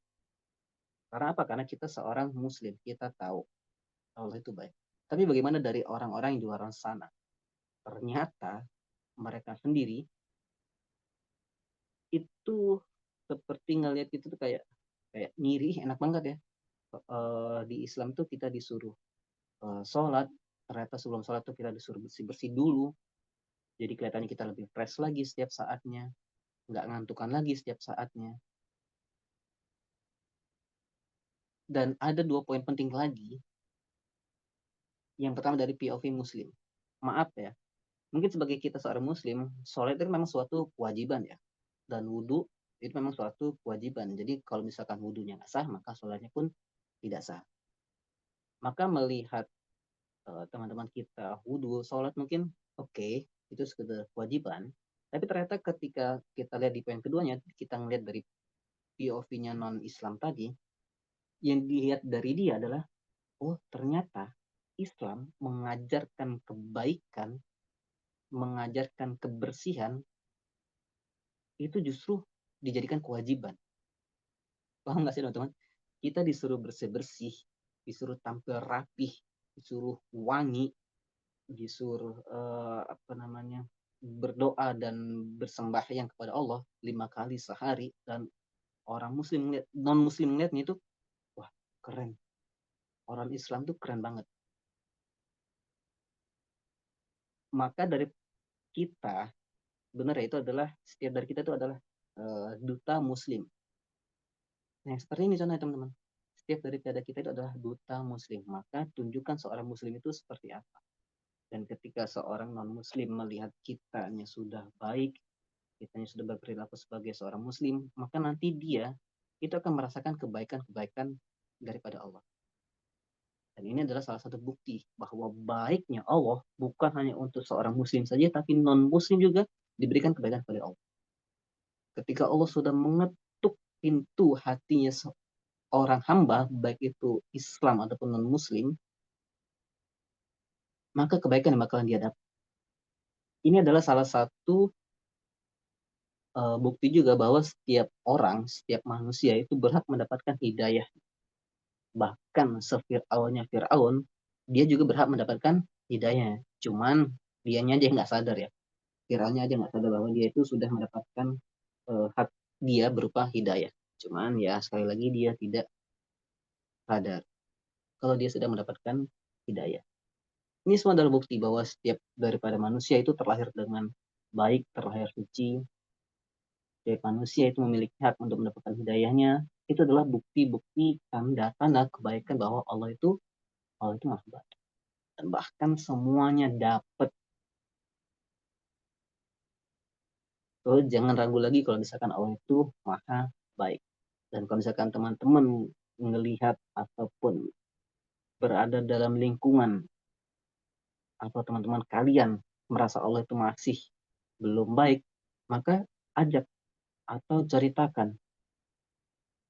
Karena apa? Karena kita seorang muslim, kita tahu Allah itu baik. Tapi bagaimana dari orang-orang yang di luar sana? Ternyata mereka sendiri itu seperti ngelihat itu tuh kayak kayak ngiri, enak banget ya. Di Islam tuh kita disuruh sholat, ternyata sebelum sholat tuh kita disuruh bersih-bersih dulu. Jadi kelihatannya kita lebih fresh lagi setiap saatnya, nggak ngantukan lagi setiap saatnya. Dan ada 2 poin penting lagi. Yang pertama dari POV Muslim. Maaf ya, mungkin sebagai kita seorang Muslim, sholat itu memang suatu kewajiban ya. Dan wudhu itu memang suatu kewajiban. Jadi kalau misalkan wudhunya nggak sah, maka sholatnya pun tidak sah. Maka melihat teman-teman kita wudhu, sholat mungkin oke, itu sekedar kewajiban. Tapi ternyata ketika kita lihat di poin keduanya, kita ngelihat dari POV-nya non-Islam tadi, yang dilihat dari dia adalah, oh ternyata Islam mengajarkan kebaikan, mengajarkan kebersihan, itu justru dijadikan kewajiban. Paham nggak sih teman-teman? Kita disuruh bersih-bersih, disuruh tampil rapih, disuruh wangi, disuruh apa namanya, berdoa dan bersembahyang kepada Allah 5 kali sehari. Dan orang muslim ngeliat, non muslim ngeliatnya itu, wah keren, orang Islam tuh keren banget. Maka dari kita, benar ya, itu adalah setiap dari kita itu adalah duta muslim. Nah seperti ini contohnya teman-teman, setiap daripada kita itu adalah duta muslim. Maka tunjukkan seorang muslim itu seperti apa. Dan ketika seorang non muslim melihat kitanya sudah baik, kitanya sudah berperilaku sebagai seorang muslim, maka nanti dia itu akan merasakan kebaikan-kebaikan daripada Allah. Dan ini adalah salah satu bukti bahwa baiknya Allah bukan hanya untuk seorang muslim saja, tapi non muslim juga diberikan kebaikan kepada Allah. Ketika Allah sudah mengetuk pintu hatinya seorang hamba, baik itu Islam ataupun non muslim, maka kebaikan yang bakalan dia dapat. Ini adalah salah satu bukti juga bahwa setiap orang, setiap manusia itu berhak mendapatkan hidayah. Bahkan sefir'aunnya Fir'aun, dia juga berhak mendapatkan hidayah. Cuman dianya aja nggak sadar ya. Fir'aunnya aja nggak sadar bahwa dia itu sudah mendapatkan hak dia berupa hidayah. Cuman ya sekali lagi dia tidak sadar kalau dia sudah mendapatkan hidayah. Ini semua adalah bukti bahwa setiap daripada manusia itu terlahir dengan baik, terlahir suci. Setiap manusia itu memiliki hak untuk mendapatkan hidayahnya. Itu adalah bukti-bukti tanda-tanda kebaikan bahwa Allah itu maha baik. Dan bahkan semuanya dapat. So, jangan ragu lagi kalau misalkan Allah itu maha baik. Dan kalau misalkan teman-teman melihat ataupun berada dalam lingkungan atau teman-teman kalian merasa Allah itu masih belum baik, maka ajak atau ceritakan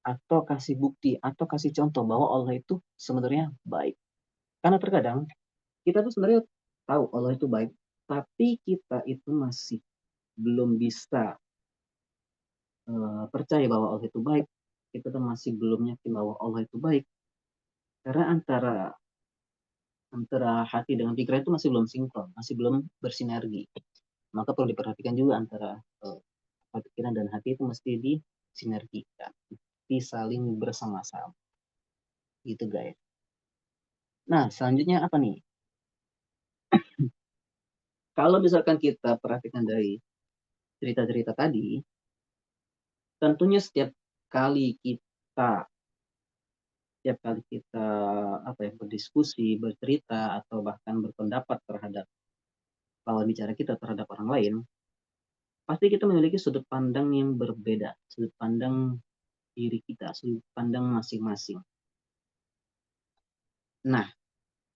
atau kasih bukti atau kasih contoh bahwa Allah itu sebenarnya baik. Karena terkadang kita tuh sebenarnya tahu Allah itu baik, tapi kita itu masih belum bisa percaya bahwa Allah itu baik. Kita tuh masih belum yakin bahwa Allah itu baik. Karena antara hati dengan pikiran itu masih belum sinkron, masih belum bersinergi. Maka perlu diperhatikan juga antara pikiran dan hati itu mesti disinergikan, disaling bersama-sama. gitu guys. Nah, selanjutnya apa nih? Kalau misalkan kita perhatikan dari cerita-cerita tadi, tentunya setiap kali kita apa ya, berdiskusi, bercerita atau bahkan berpendapat terhadap lawan bicara kita terhadap orang lain, pasti kita memiliki sudut pandang yang berbeda, sudut pandang diri kita, sudut pandang masing-masing. Nah,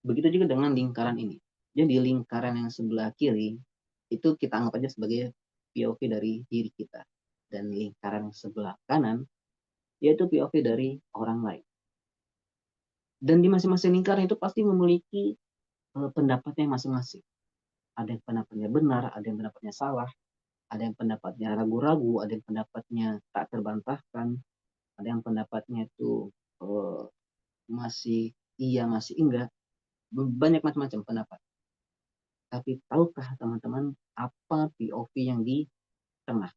begitu juga dengan lingkaran ini. Jadi lingkaran yang sebelah kiri itu kita anggap aja sebagai POV dari diri kita. Dan lingkaran yang sebelah kanan yaitu POV dari orang lain. Dan di masing-masing lingkaran itu pasti memiliki pendapatnya masing-masing. Ada yang pendapatnya benar, ada yang pendapatnya salah, ada yang pendapatnya ragu-ragu, ada yang pendapatnya tak terbantahkan, ada yang pendapatnya itu masih iya, masih enggak, banyak macam-macam pendapat. Tapi tahukah teman-teman apa POV yang di tengah?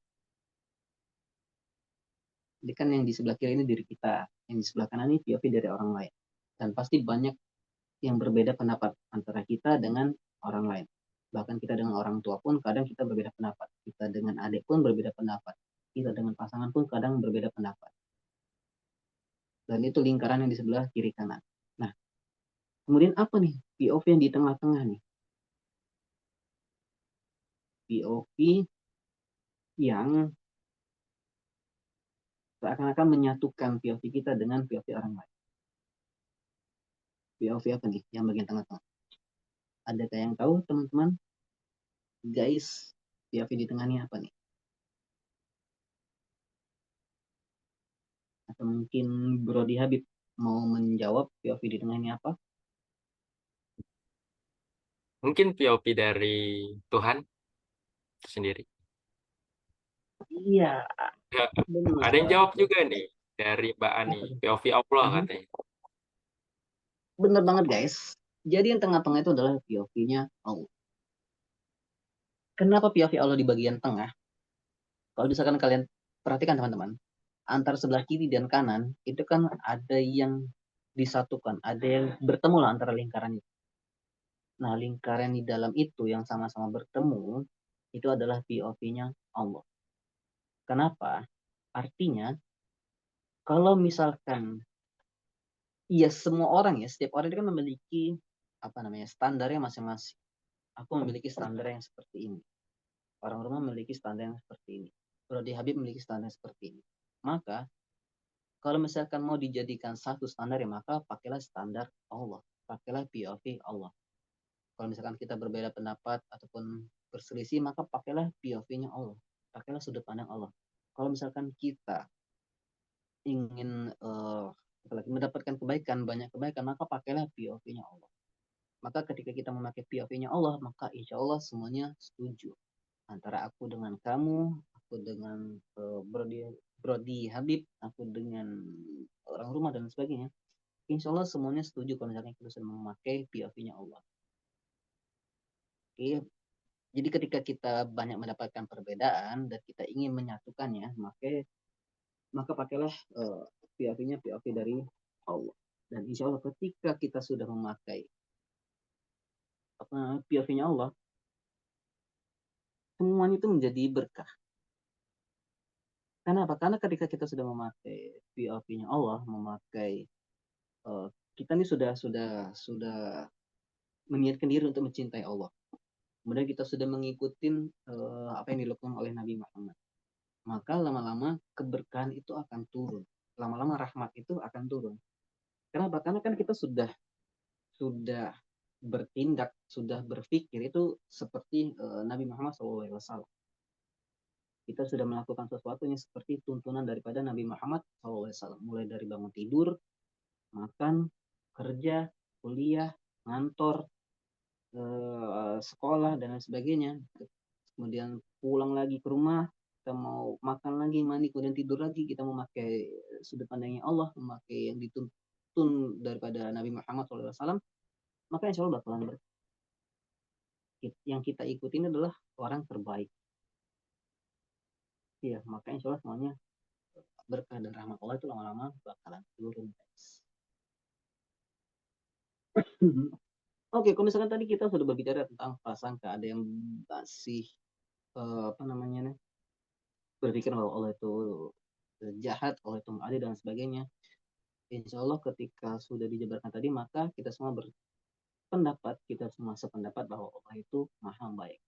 Jadi kan yang di sebelah kiri ini diri kita, yang di sebelah kanan ini POV dari orang lain. Dan pasti banyak yang berbeda pendapat antara kita dengan orang lain. Bahkan kita dengan orang tua pun kadang kita berbeda pendapat. Kita dengan adik pun berbeda pendapat. Kita dengan pasangan pun kadang berbeda pendapat. Dan itu lingkaran yang di sebelah kiri kanan. Nah, kemudian apa nih POV yang di tengah-tengah nih? POV yang seakan-akan menyatukan POV kita dengan POV orang lain. POV apa nih yang bagian tengah-tengah? Adakah yang tahu teman-teman? Guys, POV di tengah ini apa nih? Atau mungkin Brody Habib mau menjawab POV di tengah ini apa? Mungkin POV dari Tuhan sendiri. Iya, Ya, ada yang benar. jawab juga nih dari Mbak Ani, Apa tuh? POV Allah Mhm. katanya. Benar banget guys. Jadi yang tengah-tengah itu adalah POV-nya Allah. Kenapa POV Allah di bagian tengah? Kalau misalkan kalian perhatikan teman-teman, antara sebelah kiri dan kanan itu kan ada yang disatukan, ada yang bertemu lah antara lingkaran itu. Nah, lingkaran di dalam itu yang sama-sama bertemu itu adalah POV-nya Allah. Kenapa? Artinya kalau misalkan ya semua orang ya, setiap orang itu kan memiliki apa namanya standarnya masing-masing. Aku memiliki standar yang seperti ini. Orang rumah memiliki standar yang seperti ini. Brodi Habib memiliki standar seperti ini. Maka kalau misalkan mau dijadikan satu standar ya maka pakailah standar Allah. Pakailah POV Allah. Kalau misalkan kita berbeda pendapat ataupun berselisih maka pakailah POV-nya Allah. Pakailah sudut pandang Allah. Kalau misalkan kita ingin mendapatkan kebaikan, banyak kebaikan, maka pakailah POV-nya Allah. Maka ketika kita memakai POV-nya Allah, maka insya Allah semuanya setuju. Antara aku dengan kamu, aku dengan Brody, Brody Habib, aku dengan orang rumah dan sebagainya. Insya Allah semuanya setuju kalau misalnya kita sudah memakai POV-nya Allah. Oke, jadi ketika kita banyak mendapatkan perbedaan dan kita ingin menyatukannya, maka pakailah POV-nya POV dari Allah. Dan insya Allah ketika kita sudah memakai POV-nya Allah, semuanya itu menjadi berkah. Kenapa? Karena ketika kita sudah memakai POV-nya Allah, memakai uh, kita ini sudah meniatkan diri untuk mencintai Allah. Kemudian kita sudah mengikuti apa yang dilakukan oleh Nabi Muhammad. Maka lama-lama keberkahan itu akan turun. Lama-lama rahmat itu akan turun. Kenapa? Karena kan kita sudah bertindak, sudah berpikir itu seperti Nabi Muhammad SAW. Kita sudah melakukan sesuatu yang seperti tuntunan daripada Nabi Muhammad SAW. Mulai dari bangun tidur, makan, kerja, kuliah, ngantor, sekolah, dan lain sebagainya. Kemudian pulang lagi ke rumah, kita mau makan lagi, mandi, kemudian tidur lagi, kita memakai sudut pandangnya Allah, memakai yang dituntun daripada Nabi Muhammad SAW, maka insya Allah bakalan yang kita ikutin adalah orang terbaik. Iya, maka insya Allah semuanya berkah dan rahmat Allah itu lama-lama bakalan turun guys. Oke, kalau misalkan tadi kita sudah berbicara tentang prasangka, ada yang masih, apa namanya, berpikir bahwa Allah itu, jahat, Allah itu adil dan sebagainya. Insya Allah ketika sudah dijabarkan tadi, maka kita semua berpendapat, kita semua sependapat bahwa Allah itu Maha Baik.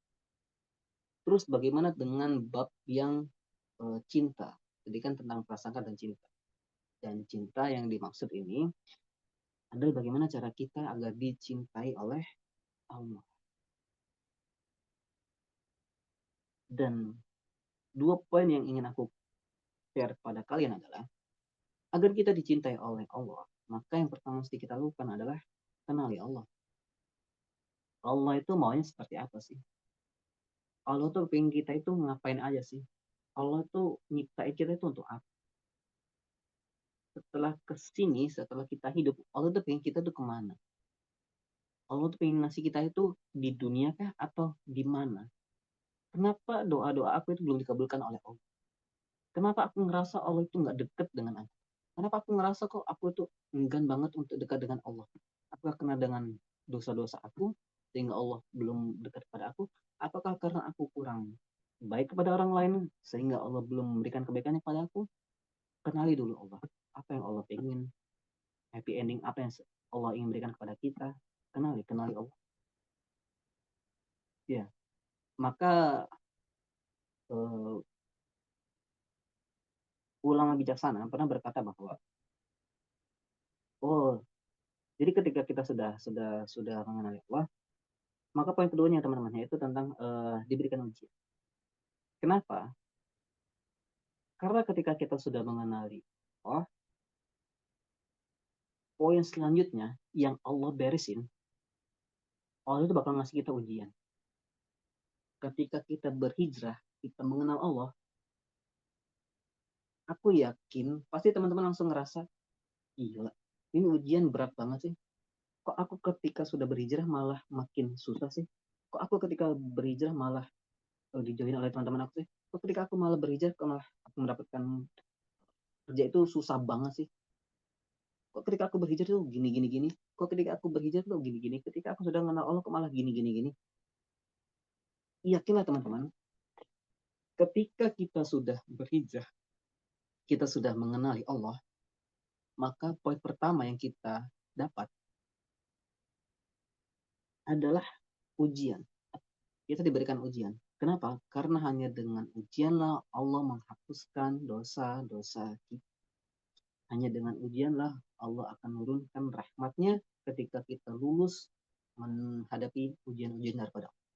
Terus bagaimana dengan bab yang, cinta? Jadi kan tentang prasangka dan cinta. Dan cinta yang dimaksud ini adalah bagaimana cara kita agar dicintai oleh Allah. Dan dua poin yang ingin aku share pada kalian adalah, agar kita dicintai oleh Allah, maka yang pertama mesti kita lakukan adalah kenali Allah. Allah itu maunya seperti apa sih? Allah tuh pengen kita itu ngapain aja sih? Allah tuh nyiptain kita itu untuk apa? Setelah kesini, setelah kita hidup, Allah tuh pengen kita tuh kemana? Allah tuh pengen ngasih kita itu di dunia kah atau di mana? Kenapa doa-doa aku itu belum dikabulkan oleh Allah? Kenapa aku ngerasa Allah itu nggak deket dengan aku? Kenapa aku ngerasa kok aku itu enggan banget untuk dekat dengan Allah? Apakah karena dengan dosa-dosa aku sehingga Allah belum dekat pada aku? Apakah karena aku kurang baik kepada orang lain sehingga Allah belum memberikan kebaikannya pada aku? Kenali dulu Allah. Apa yang Allah ingin? Happy ending apa yang Allah ingin berikan kepada kita? Kenali Allah. Ya, maka uh, ulama bijaksana pernah berkata bahwa, oh, jadi ketika kita sudah mengenali Allah, maka poin keduanya teman-teman yaitu tentang diberikan ujian. Kenapa? Karena ketika kita sudah mengenali Allah, poin selanjutnya yang Allah beresin, Allah itu bakal ngasih kita ujian. Ketika kita berhijrah, kita mengenal Allah, aku yakin pasti teman-teman langsung ngerasa, gila, ini ujian berat banget sih. Kok aku ketika sudah berhijrah malah makin susah sih? Kok aku ketika berhijrah malah dijauhin oleh teman-teman aku sih? Kok ketika aku malah berhijrah, kok malah aku mendapatkan kerja itu susah banget sih? Kok ketika aku berhijrah tuh gini gini gini? Kok ketika aku berhijrah tuh gini gini? Ketika aku sudah mengenal Allah kok malah gini gini gini? Yakinlah teman-teman, ketika kita sudah berhijrah, kita sudah mengenali Allah, maka poin pertama yang kita dapat adalah ujian. Kita diberikan ujian. Kenapa? Karena hanya dengan ujianlah Allah menghapuskan dosa-dosa kita. Hanya dengan ujianlah Allah akan menurunkan rahmatnya ketika kita lulus menghadapi ujian-ujian daripada Allah.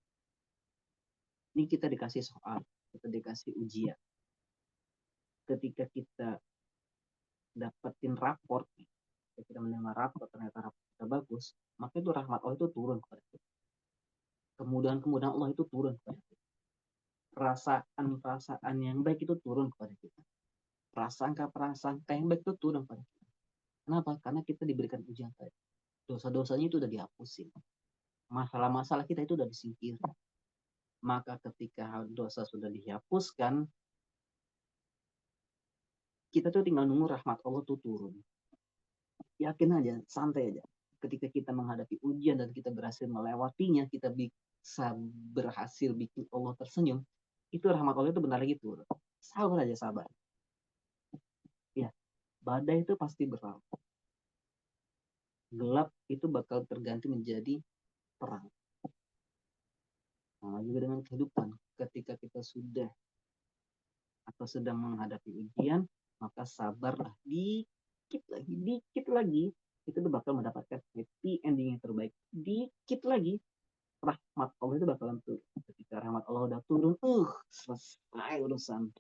Ini kita dikasih soal, kita dikasih ujian. Ketika kita dapetin raport, ketika kita menerima raport, ternyata raport kita bagus, maka itu rahmat Allah itu turun kepada kita. Kemudahan-kemudahan Allah itu turun kepada kita. Perasaan-perasaan yang baik itu turun kepada kita. Prasangka-prasangka yang baik itu turun kepada kita. Kenapa? Karena kita diberikan ujian tadi. Dosa-dosanya itu udah dihapusin. Masalah-masalah kita itu udah disingkirkan. Maka ketika dosa sudah dihapuskan, kita tuh tinggal nunggu rahmat Allah tuh turun. Yakin aja, santai aja. Ketika kita menghadapi ujian dan kita berhasil melewatinya, kita bisa berhasil bikin Allah tersenyum, itu rahmat Allah itu benar lagi turun. Sabar aja, sabar. Ya, badai itu pasti berlalu. Gelap itu bakal terganti menjadi terang. Nah, juga dengan kehidupan. Ketika kita sudah atau sedang menghadapi ujian, maka sabarlah dikit lagi, itu tuh bakal mendapatkan happy ending yang terbaik. Dikit lagi, rahmat Allah itu bakalan turun. Ketika rahmat Allah udah turun, selesai urusan.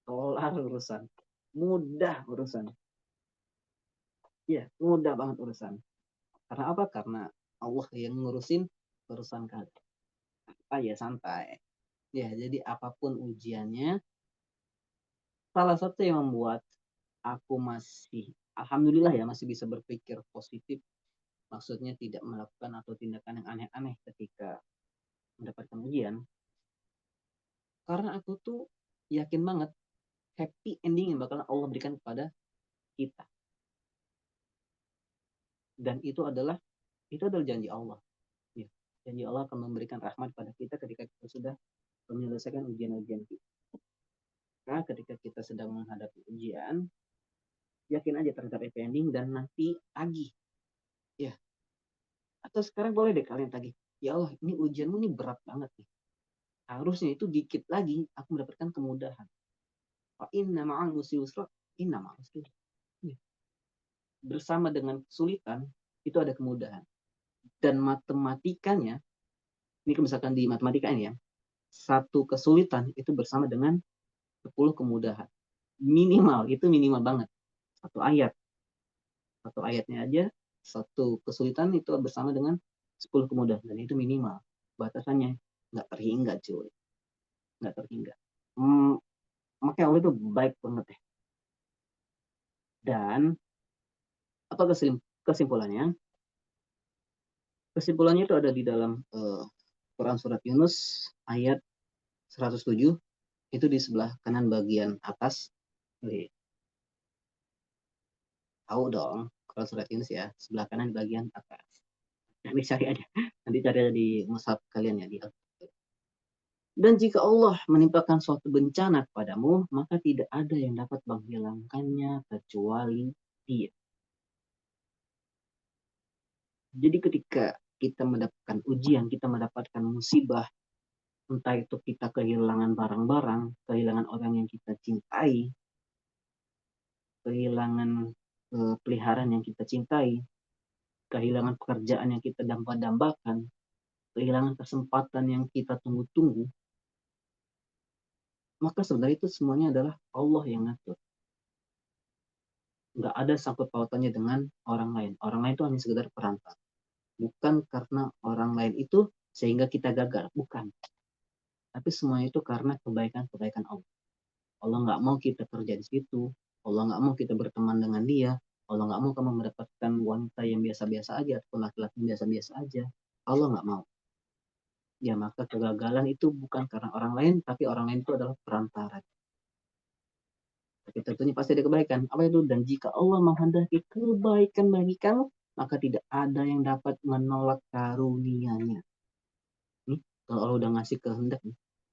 Kelar urusan. Mudah urusan. Ya, mudah banget urusan. Karena apa? Karena Allah yang ngurusin urusan kalian. Apa ya, santai. Ya, jadi apapun ujiannya, salah satu yang membuat aku masih, alhamdulillah ya, masih bisa berpikir positif. Maksudnya tidak melakukan atau tindakan yang aneh-aneh ketika mendapatkan ujian. Karena aku tuh yakin banget happy ending yang bakalan Allah berikan kepada kita. Dan itu adalah Itu adalah janji Allah. Ya. Janji Allah akan memberikan rahmat pada kita ketika kita sudah menyelesaikan ujian-ujian kita. Nah, ketika kita sedang menghadapi ujian, yakin aja terhadap happy ending dan nanti tagih. Ya. Atau sekarang boleh deh kalian tagih. Ya Allah, ini ujianmu ini berat banget nih. Harusnya itu dikit lagi aku mendapatkan kemudahan. Fa inna ma'al usri yusra, inna ma'al usri yusra. Ya. Bersama dengan kesulitan itu ada kemudahan. Dan matematikanya, ini misalkan di matematika ini ya, satu kesulitan itu bersama dengan 10 kemudahan. Minimal, itu minimal banget. Satu ayat. Satu ayatnya aja, satu kesulitan itu bersama dengan 10 kemudahan. Dan itu minimal. Batasannya nggak terhingga, cuy. Nggak terhingga. Makanya Allah itu baik banget ya. Dan apa kesimpulannya? Kesimpulannya itu ada di dalam Quran surat Yunus ayat 107, itu di sebelah kanan bagian atas. Tahu dong, Quran surat Yunus ya, sebelah kanan bagian atas. Nanti cari aja, nanti cari aja di mushaf kalian ya, di dan jika Allah menimpakan suatu bencana kepadamu, maka tidak ada yang dapat menghilangkannya kecuali Dia. Jadi ketika kita mendapatkan ujian, kita mendapatkan musibah, entah itu kita kehilangan barang-barang, kehilangan orang yang kita cintai, kehilangan peliharaan yang kita cintai, kehilangan pekerjaan yang kita dambakan, kehilangan kesempatan yang kita tunggu-tunggu, maka sebenarnya itu semuanya adalah Allah yang ngatur. Nggak ada sangkut pautannya dengan orang lain. Orang lain itu hanya sekedar perantara. Bukan karena orang lain itu sehingga kita gagal. Bukan. Tapi semuanya itu karena kebaikan-kebaikan Allah. Allah nggak mau kita kerja di situ. Allah nggak mau kita berteman dengan dia. Allah nggak mau kamu mendapatkan wanita yang biasa-biasa aja atau laki-laki yang biasa-biasa aja. Allah nggak mau. Ya maka kegagalan itu bukan karena orang lain, tapi orang lain itu adalah perantara. Tapi tentunya pasti ada kebaikan. Apa itu? Dan jika Allah menghendaki kebaikan bagi kamu, maka tidak ada yang dapat menolak karunia-Nya. Nih, kalau Allah udah ngasih kehendak,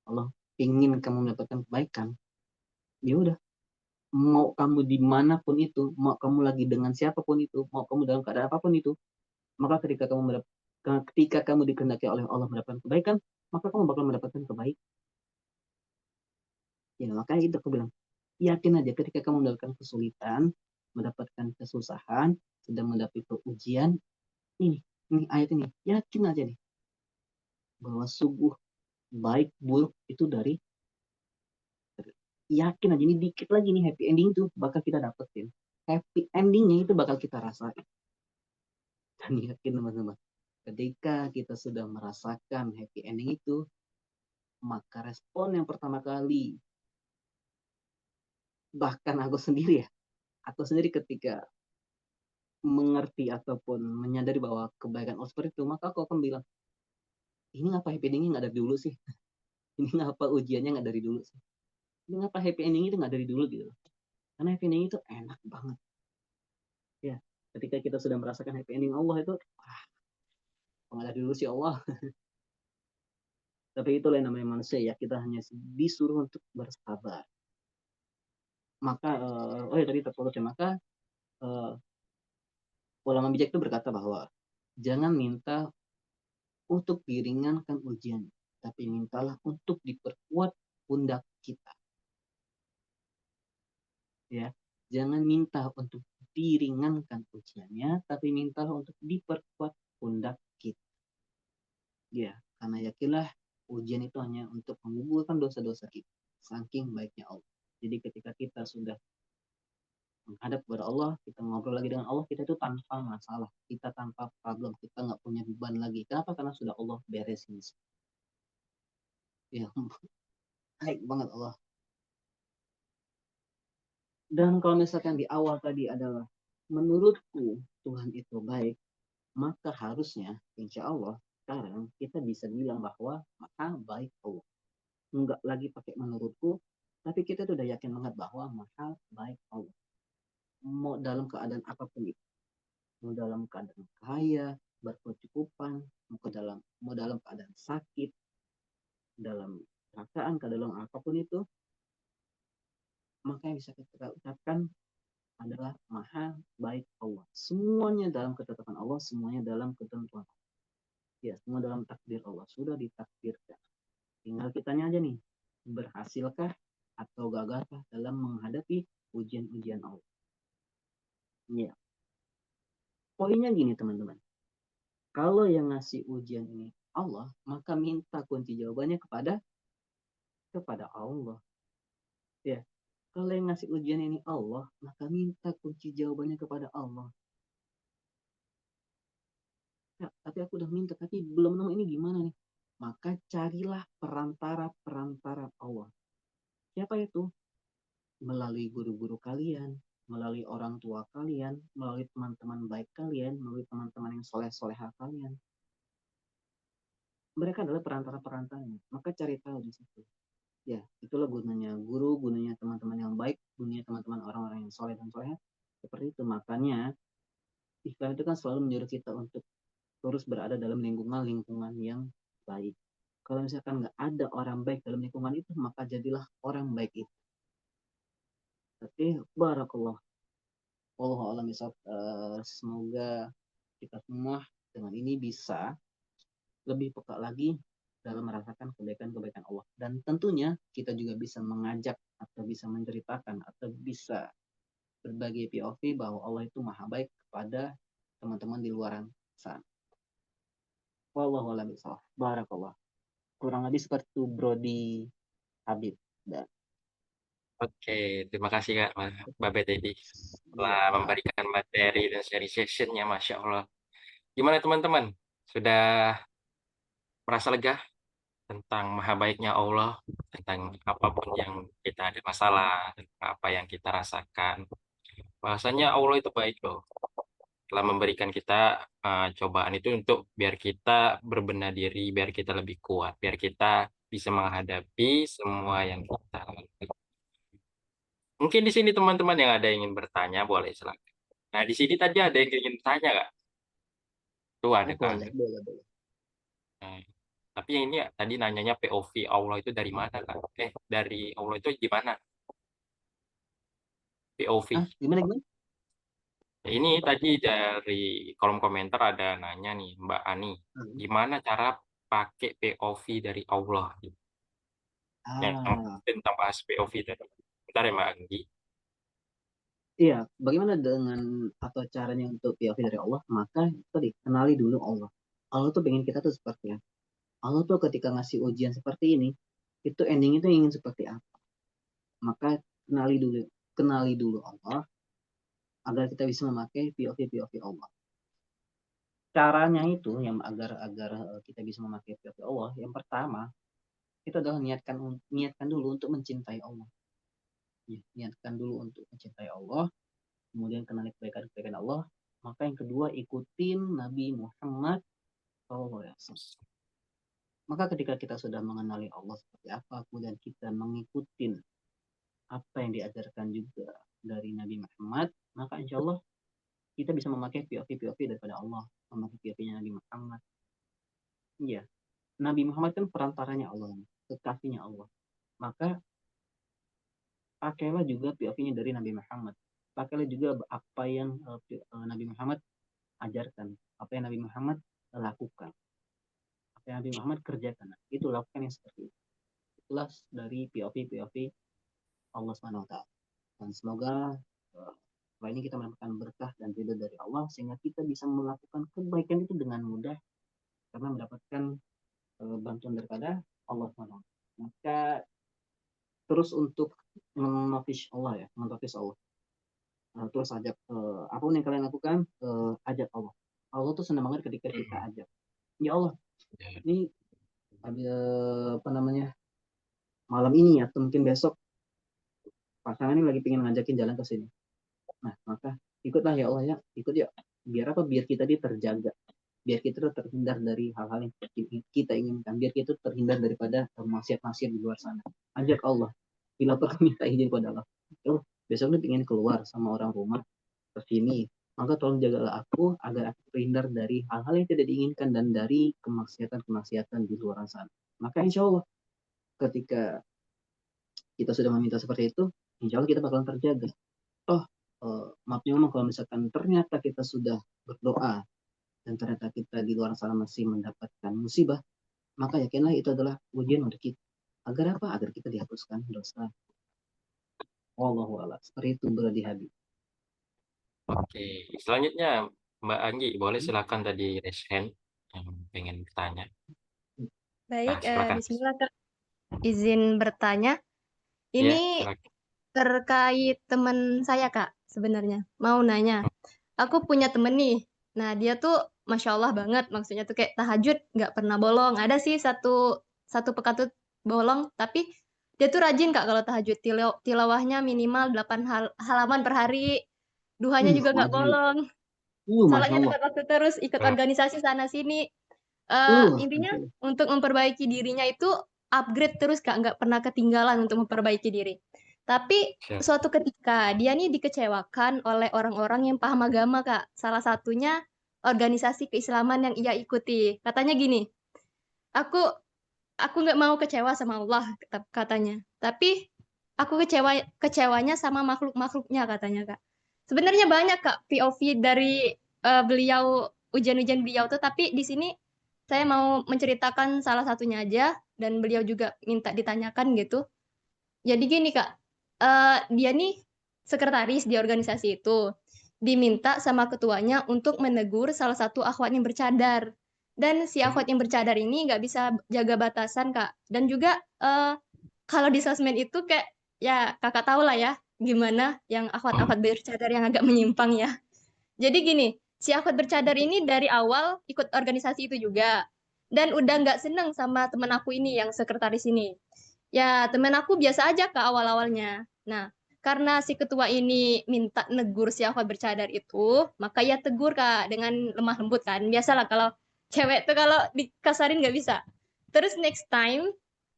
Allah ingin kamu mendapatkan kebaikan, ya udah. Mau kamu dimanapun itu, mau kamu lagi dengan siapapun itu, mau kamu dalam keadaan apapun itu, maka ketika kamu dikehendaki oleh Allah mendapatkan kebaikan, maka kamu bakal mendapatkan kebaikan. Ya makanya itu aku bilang, yakin aja ketika kamu mendapatkan kesulitan, mendapatkan kesusahan, sedang menghadapi ujian, ini ayat ini, yakin aja nih bahwa sungguh baik buruk itu yakin aja, ini dikit lagi nih happy ending itu bakal kita dapetin. Happy endingnya itu bakal kita rasain. Dan yakin teman-teman, ketika kita sudah merasakan happy ending itu, maka respon yang pertama kali, bahkan aku sendiri ketika mengerti ataupun menyadari bahwa kebaikan Allah seperti itu, maka aku akan bilang, ini ngapa happy endingnya nggak dari dulu sih? Ini ngapa ujiannya nggak dari dulu sih? Ini ngapa happy ending itu nggak dari dulu gitu? Karena happy ending itu enak banget. Ya, ketika kita sudah merasakan happy ending Allah itu, nggak dari dulu sih Allah. Tapi itulah yang namanya manusia ya, kita hanya disuruh untuk bersabar. Maka, oh ya tadi terputus ya, maka ulama bijak itu berkata bahwa jangan minta untuk diringankan ujian, tapi mintalah untuk diperkuat pundak kita. Ya, jangan minta untuk diringankan ujiannya, tapi mintalah untuk diperkuat pundak kita. Ya, karena yakinlah ujian itu hanya untuk menggugurkan dosa-dosa kita. Saking baiknya Allah. Jadi ketika kita sudah menghadap kepada Allah, kita ngobrol lagi dengan Allah, kita itu tanpa masalah, kita tanpa problem, kita nggak punya beban lagi. Kenapa? Karena sudah Allah beresin. Ya, baik banget Allah. Dan kalau misalkan di awal tadi adalah menurutku Tuhan itu baik, maka harusnya insya Allah sekarang kita bisa bilang bahwa maha baik Allah. Enggak lagi pakai menurutku, tapi kita tuh udah yakin banget bahwa maha baik Allah. Mau dalam keadaan apapun itu, mau dalam keadaan kaya, berkecukupan, mau dalam keadaan sakit, dalam kecelakaan, dalam apapun itu, maka yang bisa kita ucapkan adalah maha baik Allah. Semuanya dalam ketetapan Allah, semuanya dalam ketentuan. Ya, semua dalam takdir Allah. Sudah ditakdirkan. Tinggal kitanya aja nih, berhasilkah atau gagalkah dalam menghadapi ujian-ujian Allah. Ya, poinnya gini teman-teman. Kalau yang ngasih ujian ini Allah, maka minta kunci jawabannya kepada Allah. Ya, kalau yang ngasih ujian ini Allah, maka minta kunci jawabannya kepada Allah. Ya, tapi aku udah minta, tapi belum nemu, ini gimana nih? Maka carilah perantara-perantara Allah. Siapa itu? Melalui guru-guru kalian, melalui orang tua kalian, melalui teman-teman baik kalian, melalui teman-teman yang soleh-soleha kalian. Mereka adalah perantara-perantaranya. Maka cari tahu di situ. Ya, itulah gunanya guru, gunanya teman-teman yang baik, gunanya teman-teman orang-orang yang soleh dan soleha. Seperti itu. Makanya Islam itu kan selalu menyuruh kita untuk terus berada dalam lingkungan-lingkungan yang baik. Kalau misalkan nggak ada orang baik dalam lingkungan itu, maka jadilah orang baik itu. Tapi barakallah. Allah alam semoga kita semua dengan ini bisa lebih peka lagi dalam merasakan kebaikan-kebaikan Allah. Dan tentunya kita juga bisa mengajak atau bisa menceritakan atau bisa berbagi POV bahwa Allah itu maha baik kepada teman-teman di luar sana. Wallahu a'lam bishawab. Barakallah. Kurang lebih seperti itu Brody Habib. Dan Oke, terima kasih Kak, Babe Teddy telah iya, memberikan materi dan sharing sessionnya, Masya Allah. Gimana teman-teman? Sudah merasa lega tentang maha baiknya Allah, tentang apapun yang kita ada masalah, tentang apa yang kita rasakan. Bahasanya Allah itu baik loh. Telah memberikan kita cobaan itu untuk biar kita berbenah diri, biar kita lebih kuat, biar kita bisa menghadapi semua yang kita lalui. Mungkin di sini teman-teman yang ada yang ingin bertanya, boleh silakan. Nah, di sini tadi ada yang ingin tanya, Kak? Tuh ada, Kak. boleh, boleh, boleh. Nah, tapi yang ini tadi nanyanya POV Allah itu dari mana, Kak? Dari Allah itu gimana? POV. Ah, gimana gimana? Ya, ini tadi dari kolom komentar ada nanya nih, Mbak Ani. Hmm. Gimana cara pakai POV dari Allah? Yang Ah, tentang bahas POV tadi. Bentar ya, Mbak Anggi. iya, bagaimana dengan atau caranya untuk POV dari Allah? Maka tadi kenali dulu Allah. Allah tuh pengen kita tuh seperti apa? Allah tuh ketika ngasih ujian seperti ini, itu endingnya tuh ingin seperti apa? Maka kenali dulu Allah agar kita bisa memakai POV Allah. Caranya itu yang agar agar kita bisa memakai POV Allah, yang pertama itu adalah niatkan dulu untuk mencintai Allah. Ya, niatkan dulu untuk mencintai Allah, kemudian kenali kebaikan-kebaikan Allah. Maka yang kedua ikutin Nabi Muhammad SAW. Maka ketika kita sudah mengenali Allah seperti apa, kemudian kita mengikuti apa yang diajarkan juga dari Nabi Muhammad, maka insya Allah kita bisa memakai POV daripada Allah, memakai POV-nya Nabi Muhammad. Iya, Nabi Muhammad kan perantaranya Allah, kekasihnya Allah. Maka pakailah juga POV-nya dari Nabi Muhammad. Pakailah juga apa yang Nabi Muhammad ajarkan, apa yang Nabi Muhammad lakukan, apa yang Nabi Muhammad kerjakan. Itu lakukan yang seperti itu. Itulah dari POV Allah Subhanahu wa taala. Dan semoga setelah ini kita mendapatkan berkah dan ridho dari Allah sehingga kita bisa melakukan kebaikan itu dengan mudah karena mendapatkan bantuan daripada Allah Subhanahu wa taala. Maka terus untuk menotis Allah ya, menotis Allah. Terus ajak apapun yang kalian lakukan, ajak Allah. Allah tuh senang banget ketika kita ajak. Ya Allah, Ya. ini ada apa namanya malam ini atau mungkin besok pasangan ini lagi pengen ngajakin jalan ke sini. Nah, maka ikutlah ya Allah ya, ikut ya. Biar apa? Biar kita dia terjaga. Biar kita tuh terhindar dari hal-hal yang kita inginkan. Biar kita terhindar daripada maksiat-maksiat di luar sana. Ajak Allah. Bila perlu minta izin kepada Allah. Oh, besok nih pengen keluar sama orang rumah ke sini. maka tolong jagalah aku agar aku terhindar dari hal-hal yang tidak diinginkan dan dari kemaksiatan-kemaksiatan di luar sana. Maka insya Allah ketika kita sudah meminta seperti itu, insya Allah kita bakalan terjaga. Oh, maafnya ngomong kalau misalkan ternyata kita sudah berdoa dan ternyata kita di luar sana masih mendapatkan musibah, maka yakinlah itu adalah ujian untuk kita. Agar apa? Agar kita dihapuskan dosa. Wallahu a'lam. Seperti itu beradi Habib. Oke, selanjutnya Mbak Anggi, boleh silakan tadi raise hand yang pengen bertanya. Baik, Nah, silakan. Bismillah Kak. Izin bertanya. Ya, Ini silakan. terkait teman saya Kak sebenarnya. Mau nanya. Aku punya temen nih. Nah, dia tuh Masya Allah banget. Maksudnya tuh kayak tahajud nggak pernah bolong. Ada sih satu pekan tuh bolong. Tapi dia tuh rajin Kak kalau tahajud. Tilawahnya minimal 8 halaman per hari. Duhanya juga nggak Masya Allah. bolong. Masya Salatnya Allah. tepat waktu terus. Ikut Eh, organisasi sana sini. Intinya Masya Allah. untuk memperbaiki dirinya itu upgrade terus Kak, nggak pernah ketinggalan untuk memperbaiki diri. Tapi siap. suatu ketika dia nih dikecewakan oleh orang-orang yang paham agama Kak. Salah satunya organisasi keislaman yang ia ikuti. Katanya gini, aku aku nggak mau kecewa sama Allah katanya. Tapi aku kecewanya sama makhluk-makhluknya katanya Kak. Sebenarnya banyak Kak POV dari beliau ujian-ujian beliau tuh, tapi di sini saya mau menceritakan salah satunya aja dan beliau juga minta ditanyakan gitu. Jadi gini Kak, dia nih sekretaris di organisasi itu. Diminta sama ketuanya untuk menegur salah satu akhwat yang bercadar. Dan si akhwat yang bercadar ini nggak bisa jaga batasan Kak. Dan juga kalau di sosmed itu kayak ya kakak tahu lah ya gimana yang akhwat-akhwat bercadar yang agak menyimpang ya. Jadi gini, si akhwat bercadar ini dari awal ikut organisasi itu juga. Dan udah nggak seneng sama temen aku ini yang sekretaris ini. Ya, temen aku biasa aja ke awal-awalnya. Nah, karena si ketua ini minta negur si akhwat bercadar itu, maka ya tegur Kak dengan lemah lembut kan. Biasalah kalau cewek tuh kalau dikasarin nggak bisa. Terus next time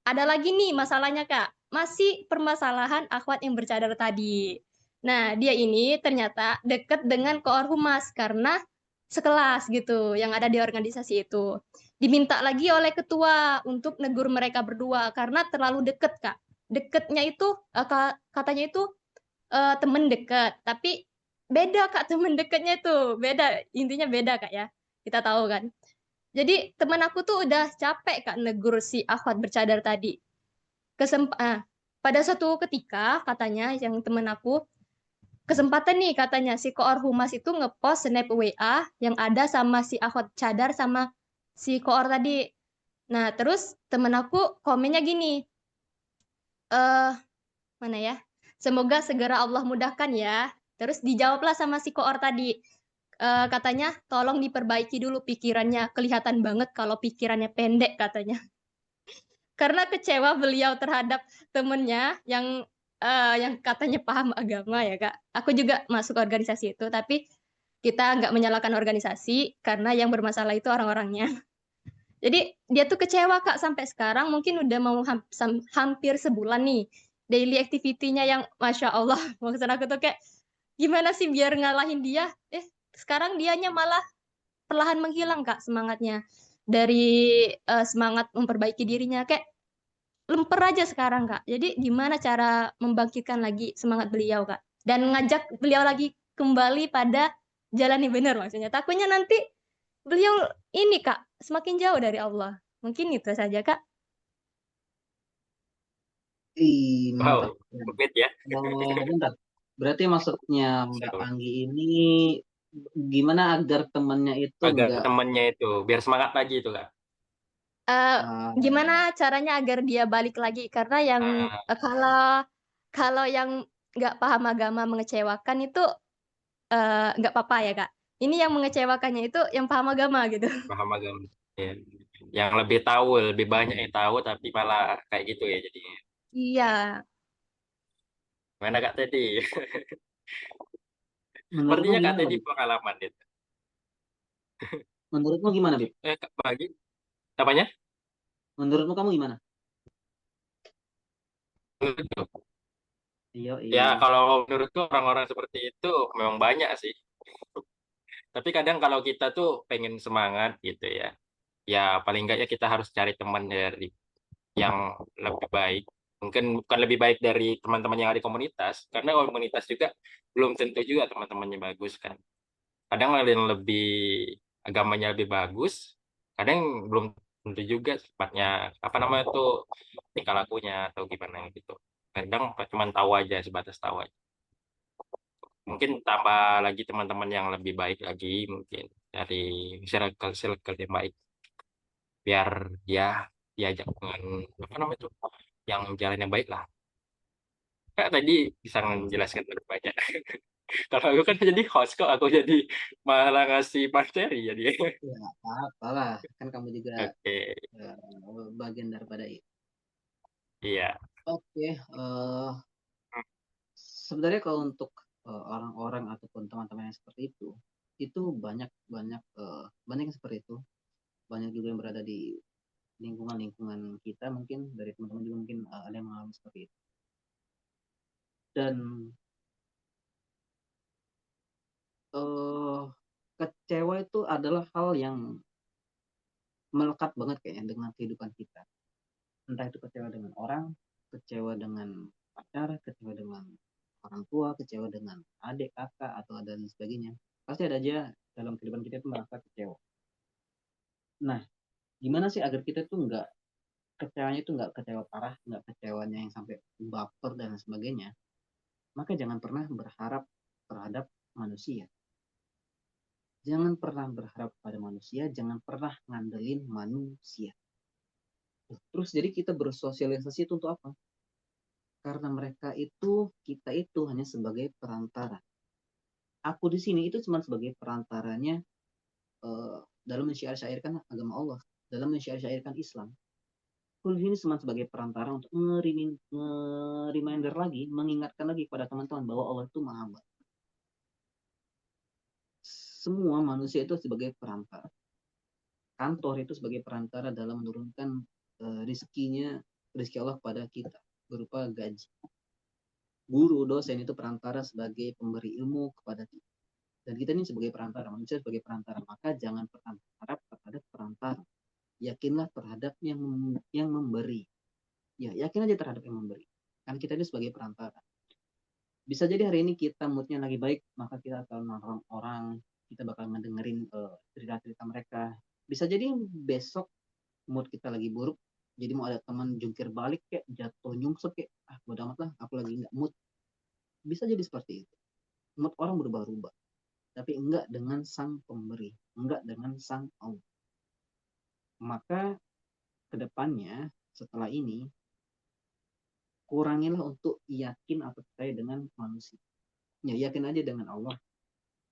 ada lagi nih masalahnya Kak. Masih permasalahan akhwat yang bercadar tadi. Nah, dia ini ternyata deket dengan Koorhumas karena sekelas gitu yang ada di organisasi itu. Diminta lagi oleh ketua untuk negur mereka berdua karena terlalu deket, Kak. Deketnya itu katanya itu temen deket, tapi beda Kak temen deketnya itu. Beda, intinya beda Kak ya. Kita tahu kan. Jadi teman aku tuh udah capek Kak negur si akhwat bercadar tadi. Pada suatu ketika katanya yang temen aku kesempatan nih katanya si Koor Humas itu ngepost snap WA yang ada sama si Ahmad Cadar sama si Koor tadi. Nah, terus temen aku komennya gini, eh mana ya? Semoga segera Allah mudahkan ya. Terus dijawablah sama si Koor tadi. Katanya tolong diperbaiki dulu pikirannya. Kelihatan banget kalau pikirannya pendek katanya. Karena kecewa beliau terhadap temennya yang katanya paham agama ya Kak. Aku juga masuk organisasi itu, tapi kita nggak menyalahkan organisasi karena yang bermasalah itu orang-orangnya. Jadi dia tuh kecewa Kak sampai sekarang mungkin udah mau hampir sebulan nih. Daily activity-nya yang Masya Allah. Maksud aku tuh kayak gimana sih biar ngalahin dia? Sekarang dianya malah perlahan menghilang Kak semangatnya. Dari semangat memperbaiki dirinya. Kayak lemper aja sekarang Kak. Jadi gimana cara membangkitkan lagi semangat beliau Kak? Dan ngajak beliau lagi kembali pada jalan yang benar maksudnya. Takutnya nanti beliau ini Kak semakin jauh dari Allah. Mungkin itu saja Kak. Mantap. Wow, rumit ya. Bentar. Berarti maksudnya Mbak Siap. Anggi ini gimana agar temannya itu Agar enggak temennya itu, biar semangat lagi itu, Kak. Eh, gimana uh, caranya agar dia balik lagi? Karena yang Ah, kalau kalau yang nggak paham agama mengecewakan itu nggak apa-apa ya Kak. Ini yang mengecewakannya itu yang paham agama gitu. paham agama. Ya. Yang lebih tahu, lebih banyak yang tahu, tapi malah kayak gitu ya jadinya. Iya, Mana Kak Teddy? menurutmu Sepertinya Kak gimana Teddy Bib? pengalaman itu. Menurutmu gimana Bib? Kak Bagi, apanya? Menurutmu kamu gimana? Menurutku. Iya, Ya, iya. kalau menurutku orang-orang seperti itu memang banyak sih. Tapi kadang kalau kita tuh pengen semangat gitu ya paling enggak ya kita harus cari teman dari yang lebih baik. Mungkin bukan lebih baik dari teman-teman yang ada di komunitas, karena komunitas juga belum tentu juga teman-temannya bagus kan. Kadang ada yang lebih agamanya lebih bagus, kadang belum tentu juga sifatnya apa namanya tuh tingkah lakunya atau gimana gitu. Kadang cuma tahu aja sebatas tahu aja. Mungkin tambah lagi teman-teman yang lebih baik lagi mungkin dari circle yang baik biar dia diajak dengan apa namanya tuh yang jalan yang baik lah. Kak tadi bisa menjelaskan lebih banyak. Kalau aku kan jadi host kok aku jadi malah ngasih materi jadi. Ya, nggak apa-apa lah. Kan kamu juga Oke, bagian daripada itu. iya. Oke, sebenarnya kalau untuk orang-orang ataupun teman-teman yang seperti itu banyak banyak banyak yang seperti itu. Banyak juga yang berada di lingkungan-lingkungan kita mungkin dari teman-teman juga mungkin ada yang mengalami seperti itu. Dan eh kecewa itu adalah hal yang melekat banget kayaknya dengan kehidupan kita. Entah itu kecewa dengan orang, kecewa dengan pacar, kecewa dengan orang tua, kecewa dengan adik, kakak, atau dan sebagainya. Pasti ada aja dalam kehidupan kita itu merasa kecewa. Nah, gimana sih agar kita tuh nggak kecewanya itu nggak kecewa parah, nggak kecewanya yang sampai baper dan sebagainya? Maka jangan pernah berharap terhadap manusia. Jangan pernah berharap pada manusia, jangan pernah ngandelin manusia. Terus jadi kita bersosialisasi itu untuk apa? Karena mereka itu, kita itu hanya sebagai perantara. Aku di sini itu cuma sebagai perantaranya dalam mensyair-syairkan agama Allah, dalam mensyair-syairkan Islam. Aku di sini cuma sebagai perantara untuk nge-reminder lagi, mengingatkan lagi kepada teman-teman bahwa Allah itu maha baik. Semua manusia itu sebagai perantara. Kantor itu sebagai perantara dalam menurunkan rezeki Allah kepada kita berupa gaji. Guru, dosen itu perantara sebagai pemberi ilmu kepada kita. Dan kita ini sebagai perantara, manusia sebagai perantara. Maka jangan pernah berharap terhadap perantara. Yakinlah terhadap yang memberi. Ya, yakin aja terhadap yang memberi. Kan kita ini sebagai perantara. Bisa jadi hari ini kita moodnya lagi baik, maka kita akan nongkrong orang, kita bakal ngedengerin cerita-cerita mereka. Bisa jadi besok mood kita lagi buruk, jadi mau ada teman jungkir balik kayak jatuh nyungsep kayak bodo amat lah, aku lagi nggak mood. Bisa jadi seperti itu. Mood orang berubah-ubah, tapi enggak dengan sang pemberi, enggak dengan sang Allah. Maka kedepannya setelah ini kurangilah untuk yakin atau percaya dengan manusia. Ya, yakin aja dengan Allah.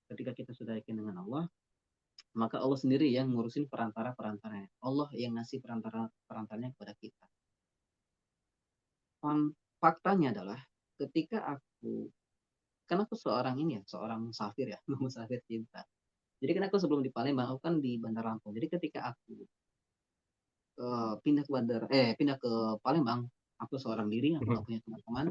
Ketika kita sudah yakin dengan Allah, maka Allah sendiri yang ngurusin perantara-perantaranya. Allah yang ngasih perantaranya kepada kita. Faktanya adalah ketika kan aku seorang ini ya, seorang musafir ya, musafir cinta. Jadi kan aku sebelum di Palembang, aku kan di Bandar Lampung. Jadi ketika aku pindah ke Palembang, aku seorang diri, aku nggak punya teman-teman.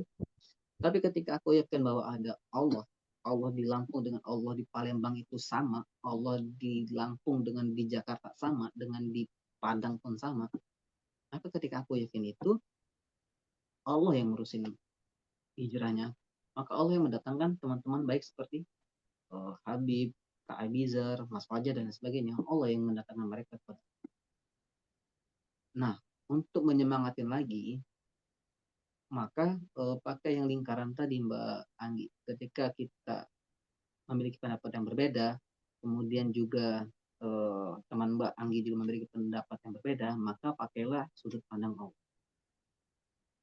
Tapi ketika aku yakin bahwa ada Allah, Allah di Lampung dengan Allah di Palembang itu sama, Allah di Lampung dengan di Jakarta sama, dengan di Padang pun sama. Maka ketika aku yakin itu, Allah yang ngurusin hijrahnya. Maka Allah yang mendatangkan teman-teman baik seperti Habib, Kak Abizar, Mas Fajar, dan sebagainya. Allah yang mendatangkan mereka. Nah, untuk menyemangatin lagi, maka pakai yang lingkaran tadi Mbak Anggi. Ketika kita memiliki pendapat yang berbeda, kemudian juga teman Mbak Anggi juga memiliki pendapat yang berbeda, maka pakailah sudut pandang Allah.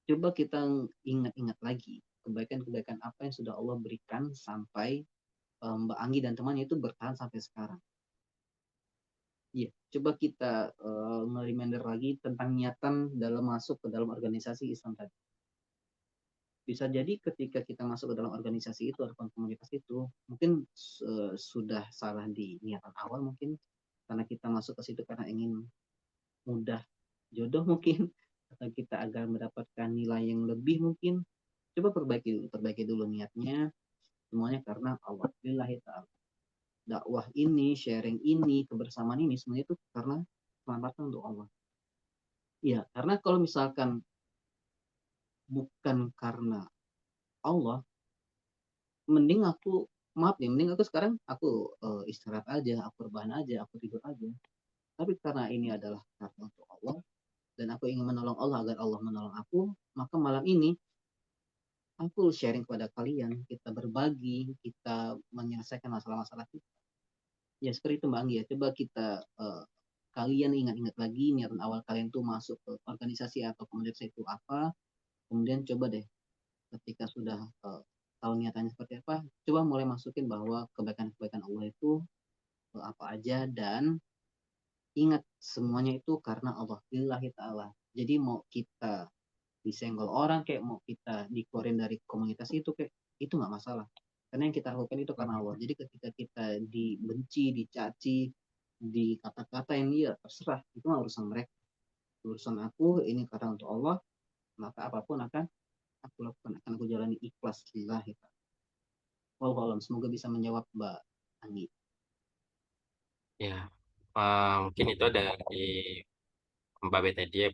Coba kita ingat-ingat lagi kebaikan-kebaikan apa yang sudah Allah berikan sampai Mbak Anggi dan temannya itu bertahan sampai sekarang. Iya, coba kita nge-reminder lagi tentang niatan dalam masuk ke dalam organisasi Islam tadi. Bisa jadi ketika kita masuk ke dalam organisasi itu ataupun komunitas itu, mungkin sudah salah di niatan awal mungkin, karena kita masuk ke situ karena ingin mudah jodoh mungkin, atau kita agar mendapatkan nilai yang lebih mungkin. Coba perbaiki dulu niatnya, semuanya karena Allah. Lillahi ta'ala. dakwah ini, sharing ini, kebersamaan ini sebenarnya itu karena keselamatan untuk Allah. Iya, karena kalau misalkan bukan karena Allah, mending aku maaf nih, mending aku sekarang aku istirahat aja, aku rebahan aja, aku tidur aja. Tapi karena ini adalah karena untuk Allah dan aku ingin menolong Allah agar Allah menolong aku, maka malam ini aku sharing kepada kalian, kita berbagi, kita menyelesaikan masalah-masalah kita. Ya seperti itu Mbak Anggi ya. Coba kita kalian ingat-ingat lagi niatan awal kalian tuh masuk ke organisasi atau komunitas itu apa. Kemudian coba deh ketika sudah tahu niatannya seperti apa, coba mulai masukin bahwa kebaikan-kebaikan Allah itu apa aja dan ingat semuanya itu karena Allah lillahi ta'ala. Jadi mau kita disenggol orang kayak mau kita dikeluarin dari komunitas itu kayak itu nggak masalah karena yang kita lakukan itu karena Allah. Jadi ketika kita dibenci, dicaci, di kata-kata yang dia terserah itu mah urusan mereka, urusan aku ini karena untuk Allah, maka apapun akan aku lakukan, akan aku jalani ikhlas lillahi ta'ala. Wallahu alam, semoga bisa menjawab Mbak Anggi. Ya, mungkin itu dari Mbak B tadi ya,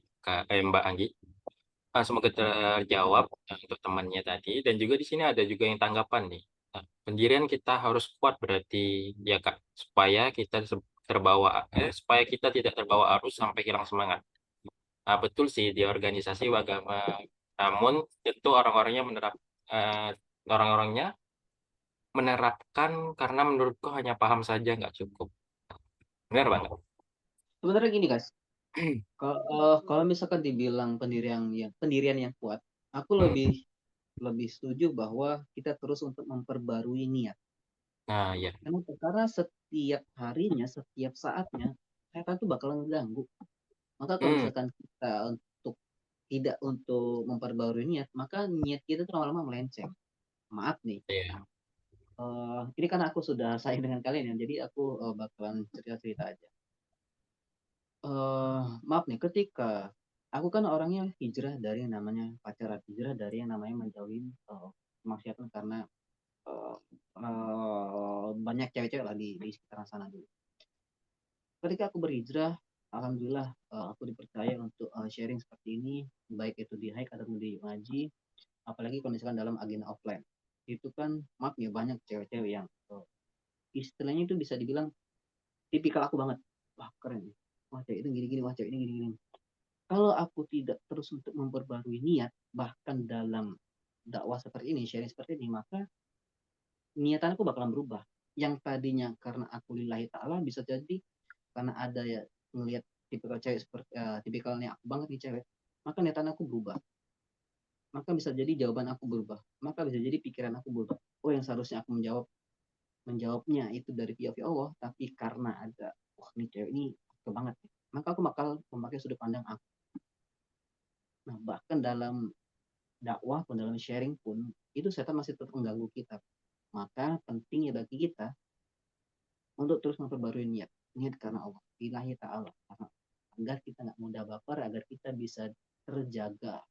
Mbak Anggi. Semoga terjawab untuk temannya tadi. Dan juga di sini ada juga yang tanggapan nih. Nah, pendirian kita harus kuat berarti ya Kak, supaya kita supaya kita tidak terbawa arus sampai hilang semangat. Nah, betul sih di organisasi agama. Namun tentu orang-orangnya menerapkan karena menurutku hanya paham saja nggak cukup. Benar banget. Sebenarnya gini guys, kalau misalkan dibilang pendirian yang kuat, aku lebih setuju bahwa kita terus untuk memperbarui niat. Nah, ya. Kenapa? Karena setiap harinya, setiap saatnya, setan tuh bakalan ganggu. Maka kalau misalkan kita tidak untuk memperbarui niat, maka niat kita tuh lama-lama melenceng. Maaf nih, Iya. ini karena aku sudah sayang dengan kalian ya, jadi aku bakalan cerita-cerita aja. Maaf nih, ketika aku kan orangnya hijrah dari yang namanya pacaran, hijrah dari yang namanya menjauhin kemaksiatan karena banyak cewek-cewek lah di sekitaran sana dulu. Ketika aku berhijrah, alhamdulillah aku dipercaya untuk sharing seperti ini, baik itu di hike atau di ngaji, apalagi kalau misalkan dalam agenda offline. Itu kan maaf ya banyak cewek-cewek yang istilahnya itu bisa dibilang tipikal aku banget. Wah keren nih. Wah cewek itu gini-gini, wah cewek ini gini-gini. Kalau aku tidak terus untuk memperbarui niat, bahkan dalam dakwah seperti ini, sharing seperti ini, maka niatanku bakalan berubah. Yang tadinya karena aku lillahi ta'ala bisa jadi karena ada ya ngelihat tipikal cewek seperti tipikalnya aku banget nih cewek, maka niatan aku berubah, maka bisa jadi jawaban aku berubah, maka bisa jadi pikiran aku berubah. Oh yang seharusnya aku menjawabnya itu dari pihak Allah, tapi karena ada wah nih cewek ini aku banget, maka aku bakal memakai sudut pandang aku. Nah bahkan dalam dakwah pun, dalam sharing pun, itu setan masih tetap mengganggu kita. Maka pentingnya bagi kita untuk terus memperbarui niat karena Allah, lillahi ta'ala, agar kita nggak mudah baper, agar kita bisa terjaga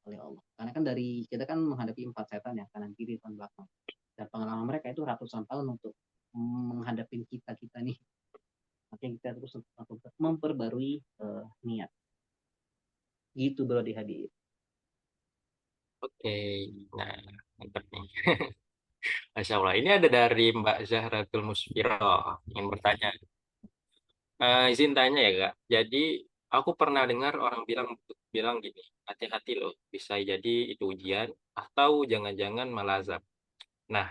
oleh Allah. Karena kan dari kita kan menghadapi 4 setan ya, kanan kiri depan belakang. Dan pengalaman mereka itu ratusan tahun untuk menghadapi kita nih. Makanya kita terus memperbarui niat. Gitu bro di hadir. Oke, nah mantap nih. Masya Allah, ini ada dari Mbak Zahratul Musfiro yang bertanya. Izin tanya ya Kak, jadi aku pernah dengar orang bilang gini, hati-hati loh, bisa jadi itu ujian atau jangan-jangan malah azab. Nah,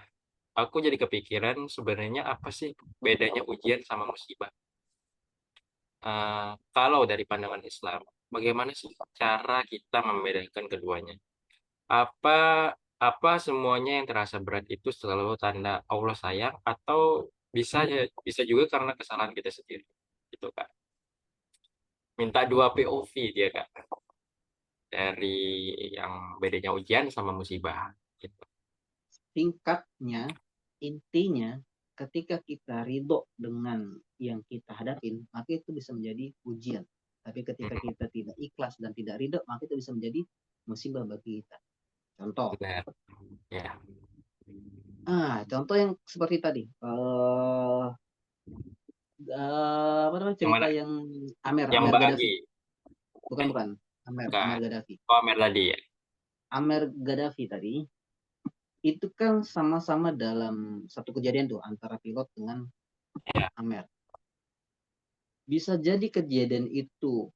aku jadi kepikiran sebenarnya apa sih bedanya ujian sama musibah? Kalau dari pandangan Islam, bagaimana sih cara kita membedakan keduanya? Apa apa semuanya yang terasa berat itu selalu tanda Allah sayang atau bisa juga karena kesalahan kita sendiri? Gitu Kak. Minta 2 POV dia Kak dari yang bedanya ujian sama musibah. Gitu. Singkatnya, intinya, ketika kita ridho dengan yang kita hadapin, maka itu bisa menjadi ujian. Tapi ketika kita tidak ikhlas dan tidak ridho, maka itu bisa menjadi musibah bagi kita. Contoh, Benar. Ya. Contoh yang seperti tadi, apa namanya, Yang cerita mana? yang Amer Yang Amer Mbak Gaddafi. Agi. Bukan Eh, bukan, Amer bukan. Gaddafi. Oh, Amer tadi ya. Amer Gaddafi tadi, itu kan sama-sama dalam satu kejadian tuh antara pilot dengan Ya. Amer. Bisa jadi kejadian itu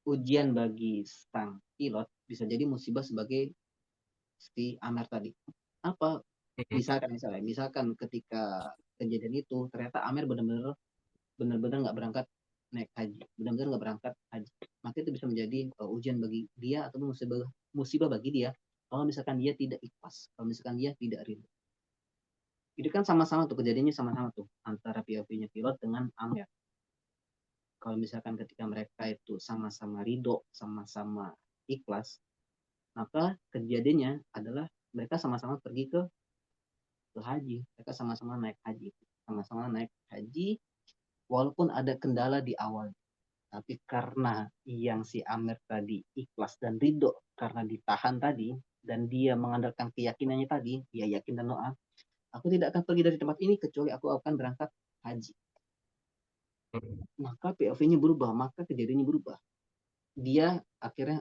ujian bagi sang pilot, bisa jadi musibah sebagai si Amer tadi. Apa? Misalkan ketika kejadian itu ternyata Amer benar-benar nggak berangkat naik haji, benar-benar nggak berangkat haji, maka itu bisa menjadi ujian bagi dia atau musibah bagi dia kalau misalkan dia tidak ikhlas, kalau misalkan dia tidak ridho. Itu kan sama-sama tuh kejadiannya, sama-sama tuh antara POV-nya pilot dengan Amer. Kalau misalkan ketika mereka itu sama-sama ridho, sama-sama ikhlas, maka kejadiannya adalah mereka sama-sama pergi ke haji, mereka sama-sama naik haji, walaupun ada kendala di awal, tapi karena yang si Amir tadi ikhlas dan ridho karena ditahan tadi, dan dia mengandalkan keyakinannya tadi, dia yakin dan doa, aku tidak akan pergi dari tempat ini kecuali aku akan berangkat haji. Maka POV-nya berubah, maka kejadiannya berubah. Dia akhirnya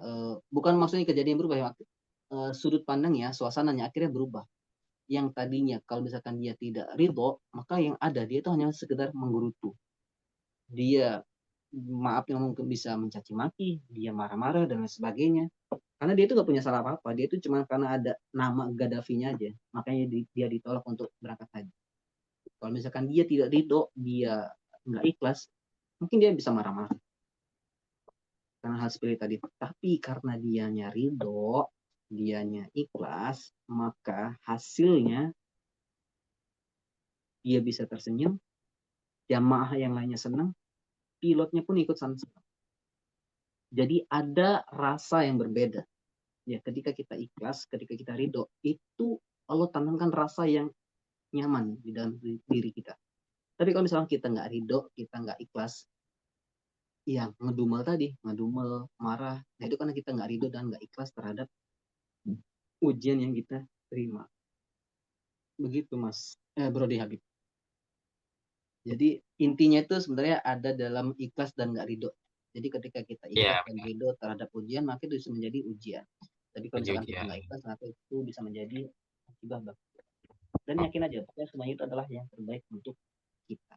bukan maksudnya kejadian berubah ya, sudut pandangnya, suasananya akhirnya berubah. Yang tadinya kalau misalkan dia tidak ridho, maka yang ada dia itu hanya sekedar menggerutu. Dia maafnya mungkin bisa mencaci maki, dia marah-marah dan lain sebagainya. Karena dia itu gak punya salah apa-apa, dia itu cuma karena ada nama Gaddafi-nya aja, makanya dia ditolak untuk berangkat haji. Kalau misalkan dia tidak ridho, dia nggak ikhlas, mungkin dia bisa marah-marah karena hal seperti tadi. Tapi karena dianya ridho, dianya ikhlas, maka hasilnya dia bisa tersenyum, jamaah yang lainnya senang, pilotnya pun ikut senang. Jadi ada rasa yang berbeda. Ya, ketika kita ikhlas, ketika kita ridho, itu Allah tanamkan rasa yang nyaman di dalam diri kita. Tapi kalau misalnya kita nggak ridho, kita nggak ikhlas, ya ngedumel tadi, ngedumel, marah. Nah itu karena kita nggak ridho dan nggak ikhlas terhadap ujian yang kita terima. Begitu Mas, Brody Habib. Jadi intinya itu sebenarnya ada dalam ikhlas dan nggak ridho. Jadi ketika kita ikhlas Iya, dan ridho terhadap ujian, maka itu bisa menjadi ujian. Tapi kalau misalkan kita ujian. nggak ikhlas, maka itu bisa menjadi akibat bagi kita. Dan yakin aja, pokoknya semuanya itu adalah yang terbaik untuk kita.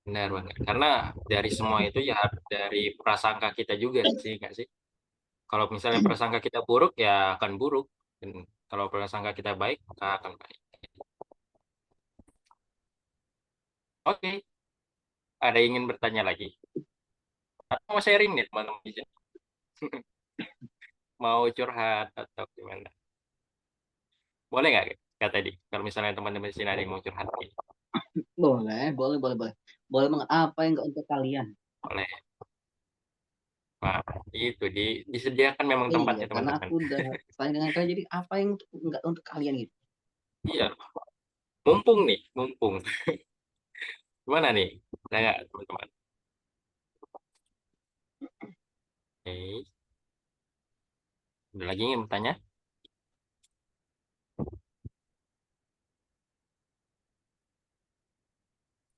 Benar banget. Karena dari semua itu ya dari prasangka kita juga sih, nggak sih? Kalau misalnya prasangka kita buruk ya akan buruk. Dan kalau prasangka kita baik maka akan baik. Oke, ada yang ingin bertanya lagi? Atau mau sharing nih teman-teman di sini? Mau curhat atau gimana? Boleh nggak Kak tadi? Kalau misalnya teman-teman di sini ada yang mau curhat nih. Boleh. Boleh banget. Apa yang nggak untuk kalian? Boleh. Nah, itu disediakan memang Iya, tempatnya karena teman-teman. aku udah sayang dengan kalian. Jadi apa yang nggak untuk kalian gitu? Iya, mumpung nih, mumpung. Gimana nih? Ada nggak teman-teman? Oke. Ada lagi yang bertanya?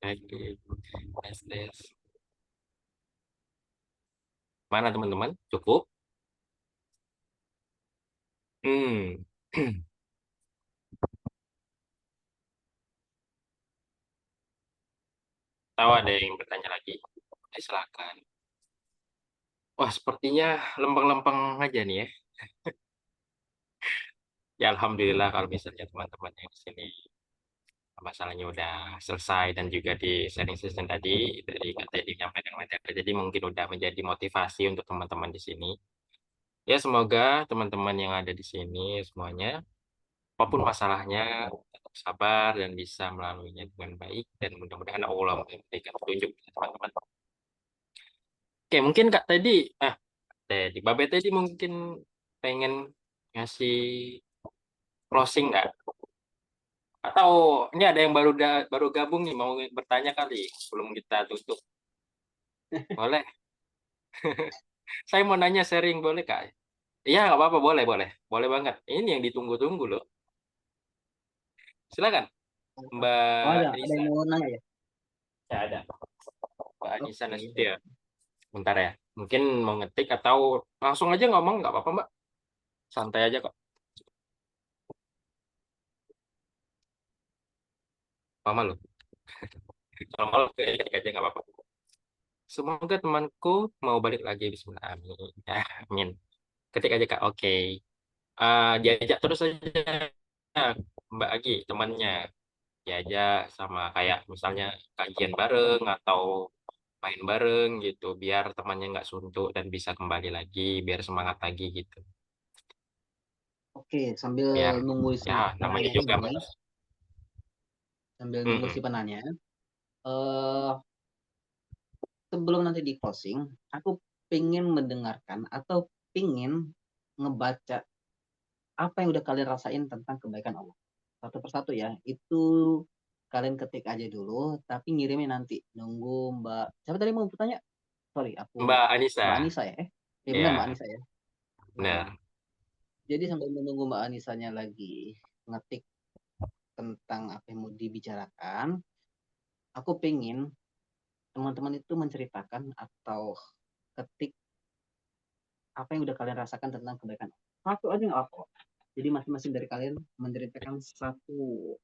Oke. Tes, tes. Mana teman-teman? Cukup? Hmm. Tahu ada yang bertanya lagi? Silakan. Wah, sepertinya lempeng-lempeng aja nih ya. Ya, alhamdulillah kalau misalnya teman-teman yang di sini masalahnya udah selesai dan juga di sharing session tadi dari Kak Teddy menyampaikan materi. Jadi mungkin udah menjadi motivasi untuk teman-teman di sini. Ya, semoga teman-teman yang ada di sini semuanya, apapun masalahnya, tetap sabar dan bisa melaluinya dengan baik dan mudah-mudahan Allah memberikan petunjuk kepada teman-teman. Oke, mungkin Kak Teddy, Babe Teddy mungkin pengen ngasih closing nggak? Atau ini ada yang baru gabung nih mau bertanya kali sebelum kita tutup. Boleh? Saya mau nanya sharing boleh Kak? Iya nggak apa-apa boleh boleh boleh banget. Ini yang ditunggu-tunggu loh. Silakan, Oh, Mbak ada Anissa. yang mau nanya ya? Ya, ada. Mbak Anissa Oke. Nasution. Bentar ya. Mungkin mau ngetik atau langsung aja ngomong, nggak apa-apa, Mbak. Santai aja kok. Apa malu? Kalau malu, ketik aja nggak apa-apa. Semoga temanku mau balik lagi. Bismillah. Amin. Ya, amin. Ketik aja, Kak. Oke. Diajak terus aja Mbak Agi, temannya. Diajak sama kayak misalnya kajian bareng atau main bareng gitu. Biar temannya nggak suntuk dan bisa kembali lagi. Biar semangat lagi gitu. Oke, sambil Biar nunggu si ya namanya penanya juga ini, Mas. sambil nunggu si Mm-mm. penanya, eh sebelum nanti di closing, aku pengen mendengarkan atau pengen ngebaca apa yang udah kalian rasain tentang kebaikan Allah. Satu persatu ya, itu kalian ketik aja dulu, tapi ngirimnya nanti. Nunggu Mbak, siapa tadi mau bertanya? Sorry, aku Mbak Mbak Anissa. Anissa ya. Ya benar Mbak Ya, Anissa ya. Oke. benar. Jadi sambil menunggu Mbak Anissanya lagi ngetik tentang apa yang mau dibicarakan, aku pengen teman-teman itu menceritakan atau ketik apa yang udah kalian rasakan tentang kebaikan. Satu aja nggak apa. Jadi masing-masing dari kalian menceritakan satu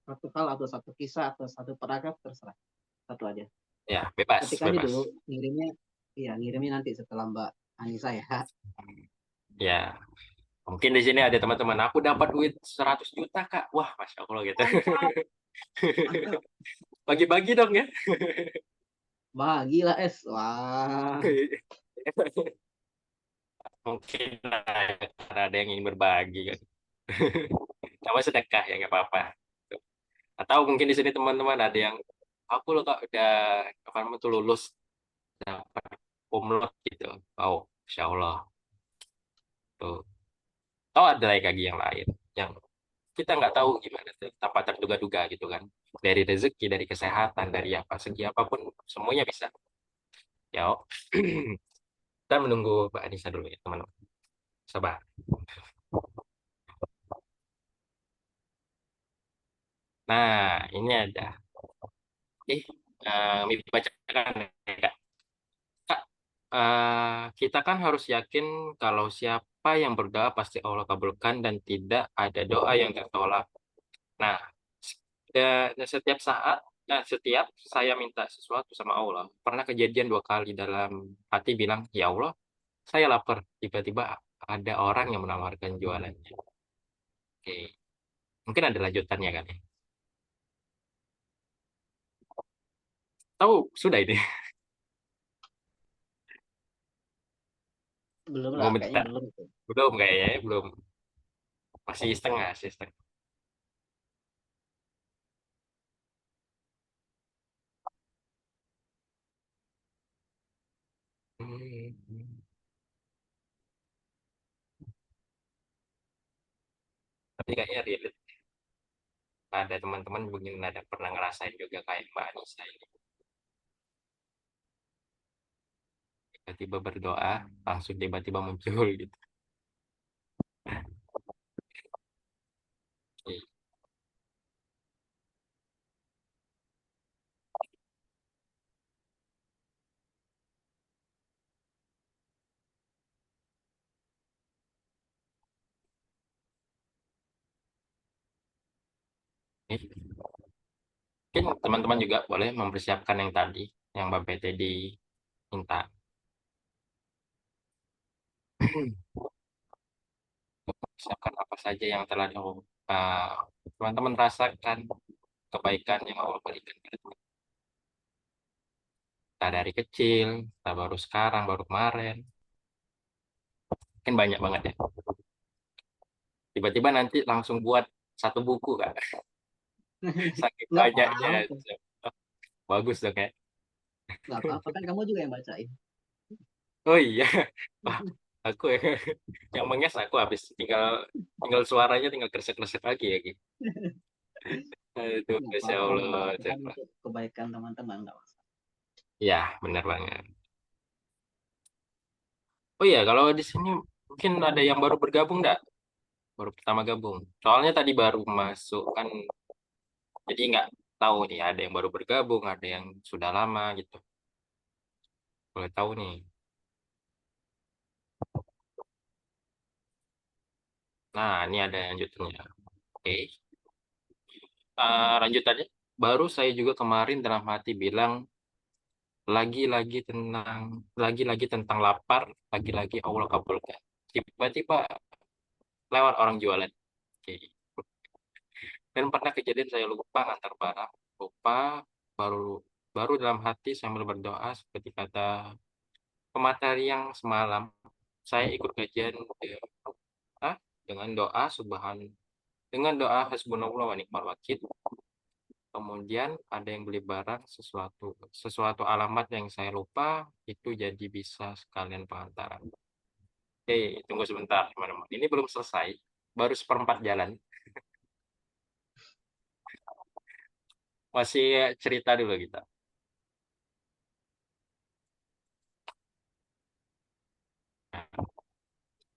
satu hal atau satu kisah atau satu paragraf terserah. Satu aja. Ya, bebas, Ketik aja bebas. dulu, ngirimnya, iya ngirimnya nanti setelah Mbak Anissa ya. Ya, mungkin di sini ada teman-teman. Aku dapat duit 100 juta, Kak. Wah, Masya Allah gitu. Mantap, mantap. Bagi-bagi dong ya. Bagilah es. Wah. Mungkin ada yang ingin berbagi kan. Sama sedekah ya nggak apa-apa. Atau mungkin di sini teman-teman ada yang aku loh Kak udah kapan tuh lulus dapat umlot gitu. Oh, Insya Allah tuh. Atau ada lagi yang lain yang kita nggak tahu gimana tuh, tanpa terduga-duga gitu kan. Dari rezeki, dari kesehatan, dari apa segi apapun semuanya bisa. Ya, oh. Kita menunggu Mbak Anissa dulu ya teman-teman. Sabar. Nah, ini ada. Eh, bacakan ya, Kak. Kak, kita kan harus yakin kalau siapa yang berdoa pasti Allah kabulkan dan tidak ada doa yang tertolak. Nah, setiap saat, setiap saya minta sesuatu sama Allah, pernah kejadian 2 kali dalam hati bilang, ya Allah, saya lapar. Tiba-tiba ada orang yang menawarkan jualannya. Oke, mungkin ada lanjutannya kan ya. Tahu sudah ini. Belum Mau lah, kayaknya minta. belum. Belum kayaknya, ya, belum. Masih setengah, masih setengah. Hmm. Tapi kayaknya relate. Ada teman-teman mungkin ada pernah ngerasain juga kayak Mbak Anissa ini. Tiba-tiba berdoa, langsung tiba-tiba muncul gitu. Oke. Mungkin teman-teman juga boleh mempersiapkan yang tadi, yang Mbak PT minta. Siapkan apa saja yang telah teman-teman rasakan kebaikan yang Allah berikan pada teman. Entah dari kecil, entah baru sekarang, baru kemarin. Mungkin banyak banget ya. Tiba-tiba nanti langsung buat satu buku, Kak. Saking Nggak banyaknya. apa-apa, Bagus dong, ya. nggak apa-apa kan kamu juga yang bacain. Oh iya. Wah, aku ya. Yang menges aku habis tinggal tinggal suaranya tinggal kresek-kresek lagi ya. Gitu. Aduh, Nggak Masya apa-apa, nggak Allah. apa-apa kan Coba. untuk kebaikan teman-teman nggak masalah. Ya, benar banget. Oh iya, kalau di sini mungkin ada yang baru bergabung, enggak? baru pertama gabung. Soalnya tadi baru masuk kan, jadi nggak tahu nih, ada yang baru bergabung, ada yang sudah lama gitu. Boleh tahu nih. Nah, ini ada lanjutannya. Oke. Lanjutannya, baru saya juga kemarin dalam hati bilang, lagi-lagi tentang lapar, lagi-lagi Allah kabulkan. Tiba-tiba lewat orang jualan. Oke. Dan pernah kejadian saya lupa ngantar barang, lupa, baru baru dalam hati sambil berdoa seperti kata pemateri yang semalam. Saya ikut kajian ah, dengan doa dengan doa hasbunallah wa ni'mal wakil. Kemudian ada yang beli barang sesuatu alamat yang saya lupa, itu jadi bisa sekalian pengantaran. Oke, tunggu sebentar teman-teman. Ini belum selesai, baru seperempat jalan. Masih cerita dulu kita.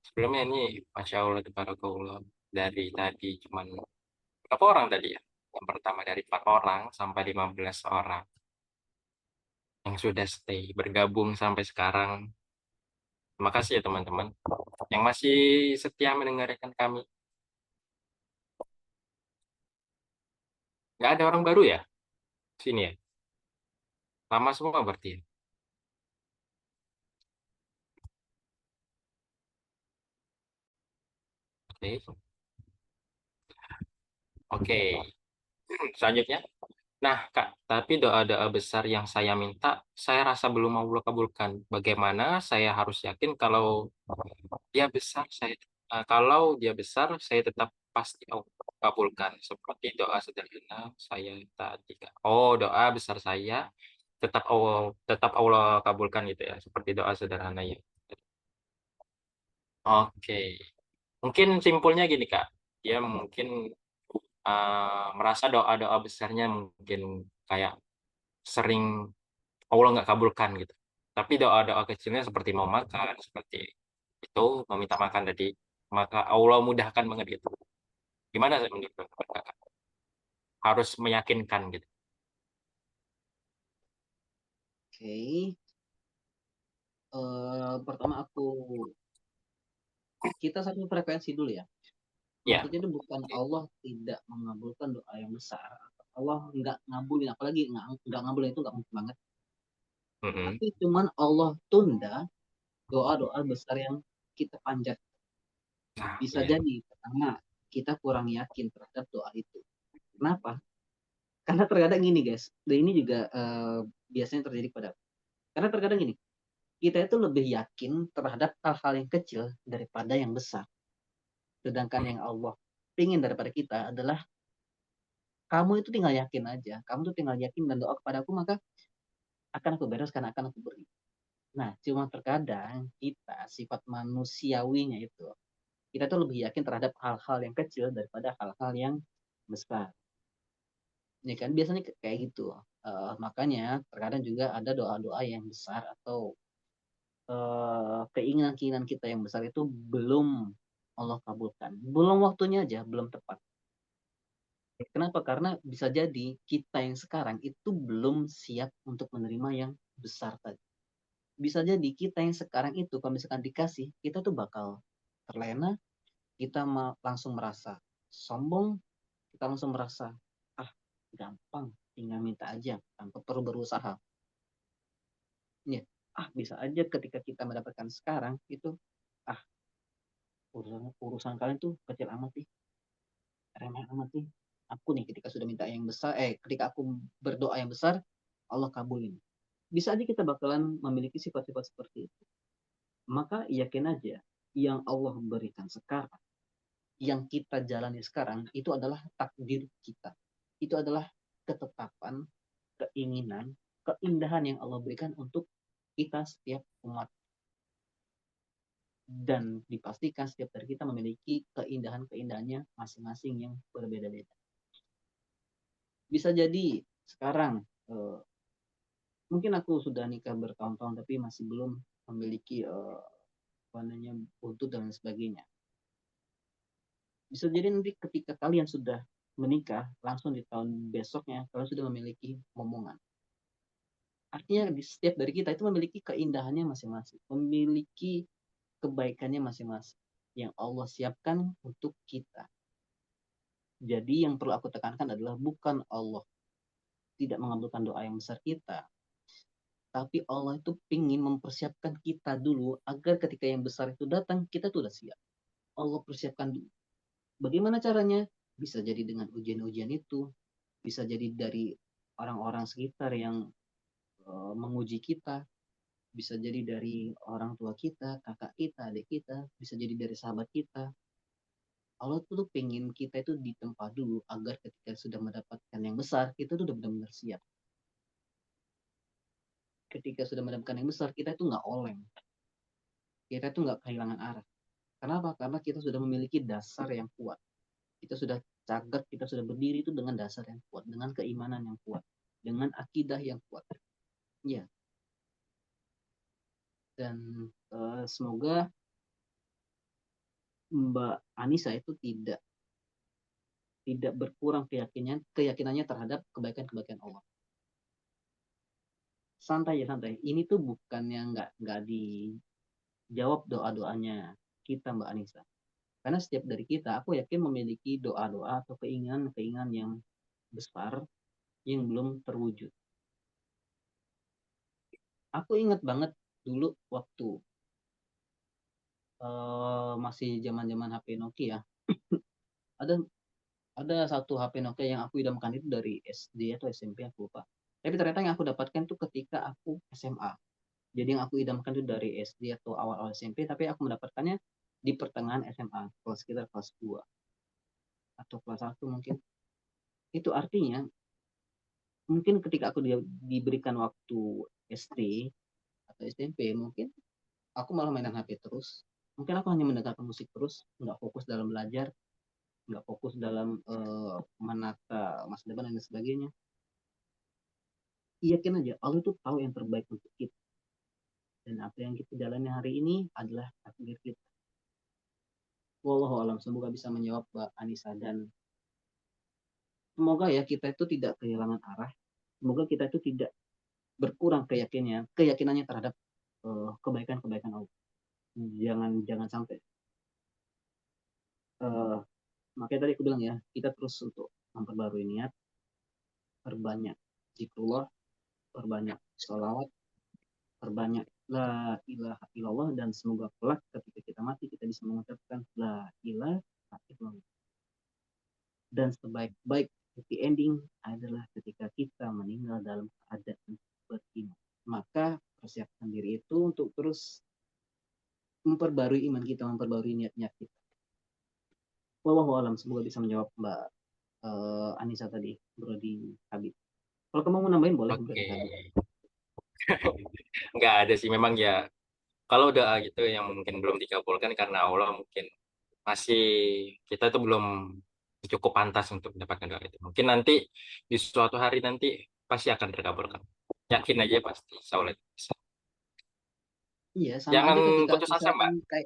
Sebelumnya ini Masya Allah tabarakallah, dari tadi cuman berapa orang tadi ya? Yang pertama dari 4 orang sampai 15 orang yang sudah stay bergabung sampai sekarang. Terima kasih ya teman-teman yang masih setia mendengarkan kami. Nggak ada orang baru ya sini ya? Lama semua berarti ya? Oke. Oke. Selanjutnya. Nah, Kak, tapi doa-doa besar yang saya minta, saya rasa belum Allah kabulkan. Bagaimana saya harus yakin kalau dia besar, saya tetap pasti Allah kabulkan. Seperti doa sederhana saya tadi, Kak. Oh, doa besar saya tetap Allah kabulkan gitu ya, seperti doa sederhana ya. Oke. Mungkin simpulnya gini, Kak. Dia mungkin merasa doa-doa besarnya mungkin kayak sering Allah nggak kabulkan gitu. Tapi doa-doa kecilnya seperti mau makan, seperti itu, meminta makan tadi, maka Allah mudahkan banget gitu. Gimana sih menurut Kakak? Harus meyakinkan gitu. Oke. Pertama kita satu frekuensi dulu ya. Ya. Maksudnya itu bukan Allah tidak mengabulkan doa yang besar. Allah nggak ngabulin, apalagi nggak ngabulin itu nggak mungkin banget. Mm-mm. Tapi cuman Allah tunda doa-doa besar yang kita panjat. Nah, Bisa ya. jadi pertama kita kurang yakin terhadap doa itu. Kenapa? Karena terkadang gini guys, dan ini juga biasanya terjadi pada. Karena terkadang gini, kita itu lebih yakin terhadap hal-hal yang kecil daripada yang besar. Sedangkan yang Allah ingin daripada kita adalah kamu itu tinggal yakin aja. Kamu tuh tinggal yakin dan doa kepada aku, maka akan aku bereskan, akan aku beri. Nah, cuma terkadang kita sifat manusiawinya itu, kita tuh lebih yakin terhadap hal-hal yang kecil daripada hal-hal yang besar. Ya kan, biasanya kayak gitu. Makanya terkadang juga ada doa-doa yang besar atau keinginan-keinginan kita yang besar itu belum Allah kabulkan. Belum waktunya aja, belum tepat. Kenapa? Karena bisa jadi kita yang sekarang itu belum siap untuk menerima yang besar tadi. Bisa jadi kita yang sekarang itu kalau misalkan dikasih, kita tuh bakal terlena, kita langsung merasa sombong, kita langsung merasa ah gampang, tinggal minta aja tanpa perlu berusaha. Ya, bisa aja ketika kita mendapatkan sekarang itu ah urusan kalian tuh kecil amat sih, remeh amat sih. Aku nih ketika sudah minta yang besar, ketika aku berdoa yang besar, Allah kabulin. Bisa aja kita bakalan memiliki sifat-sifat seperti itu. Maka yakin aja yang Allah berikan sekarang, yang kita jalani sekarang itu adalah takdir kita. Itu adalah ketetapan, keinginan, keindahan yang Allah berikan untuk kita setiap umat. Dan dipastikan setiap dari kita memiliki keindahan-keindahannya masing-masing yang berbeda-beda. Bisa jadi sekarang mungkin aku sudah nikah bertahun-tahun tapi masih belum memiliki buntut dan sebagainya. Bisa jadi nanti ketika kalian sudah menikah, langsung di tahun besoknya kalian sudah memiliki momongan. Artinya di setiap dari kita itu memiliki keindahannya masing-masing, memiliki kebaikannya masing-masing yang Allah siapkan untuk kita. Jadi yang perlu aku tekankan adalah bukan Allah tidak mengabulkan doa yang besar kita, tapi Allah itu ingin mempersiapkan kita dulu agar ketika yang besar itu datang, kita tuh udah siap. Allah persiapkan dulu. Bagaimana caranya? Bisa jadi dengan ujian-ujian itu, bisa jadi dari orang-orang sekitar yang menguji kita, bisa jadi dari orang tua kita, kakak kita, adik kita, bisa jadi dari sahabat kita. Allah tuh pengen kita itu ditempa dulu agar ketika sudah mendapatkan yang besar, kita tuh udah benar-benar siap. Ketika sudah mendapatkan yang besar, kita itu nggak oleng. Kita itu nggak kehilangan arah. Kenapa? Karena kita sudah memiliki dasar yang kuat. Kita sudah cagak, kita sudah berdiri itu dengan dasar yang kuat, dengan keimanan yang kuat, dengan akidah yang kuat. Ya. Dan semoga Mbak Anissa itu tidak berkurang keyakinannya terhadap kebaikan-kebaikan Allah. Santai ya santai. Ini tuh bukannya nggak dijawab doa-doanya kita Mbak Anissa. Karena setiap dari kita, aku yakin memiliki doa-doa atau keinginan-keinginan yang besar yang belum terwujud. Aku ingat banget dulu waktu masih zaman-zaman HP Nokia. ada satu HP Nokia yang aku idamkan itu dari SD atau SMP, aku lupa. Tapi ternyata yang aku dapatkan tuh ketika aku SMA. Jadi yang aku idamkan itu dari SD atau awal-awal SMP, tapi aku mendapatkannya di pertengahan SMA, sekitar kelas 2 atau kelas 1 mungkin. Itu artinya mungkin ketika aku diberikan waktu SD atau SMP, mungkin aku malah mainan HP terus. Mungkin aku hanya mendengarkan musik terus, nggak fokus dalam belajar, nggak fokus dalam menata masa depan dan sebagainya. Yakin aja, Allah itu tahu yang terbaik untuk kita. Dan apa yang kita jalani hari ini adalah takdir kita. Wallahu alam, semoga bisa menjawab Mbak Anissa, dan semoga ya kita itu tidak kehilangan arah. Semoga kita itu tidak berkurang keyakinannya terhadap kebaikan-kebaikan Allah. Jangan sampai. Makanya tadi aku bilang ya, kita terus untuk memperbarui niat, perbanyak zikrullah, perbanyak sholawat, perbanyak la ilaha illallah, dan semoga kelak ketika kita mati kita bisa mengucapkan la ilaha illallah. Dan sebaik-baik happy ending adalah ketika kita meninggal dalam keadaan beriman. Maka persiapkan diri itu untuk terus memperbarui iman kita, memperbarui niat-niat kita. Wallahu alam, semoga bisa menjawab Mbak Anissa tadi, Brody Habib. Kalau kamu mau nambahin boleh. Oke. Nggak ada sih, memang ya kalau doa gitu yang mungkin belum dikabulkan karena Allah mungkin masih kita tuh belum cukup pantas untuk mendapatkan doa itu. Mungkin nanti di suatu hari nanti pasti akan terkabulkan. Yakin aja pasti, insya Allah bisa. Iya, sama Jangan aja ketika putus asa, Mbak. misalkan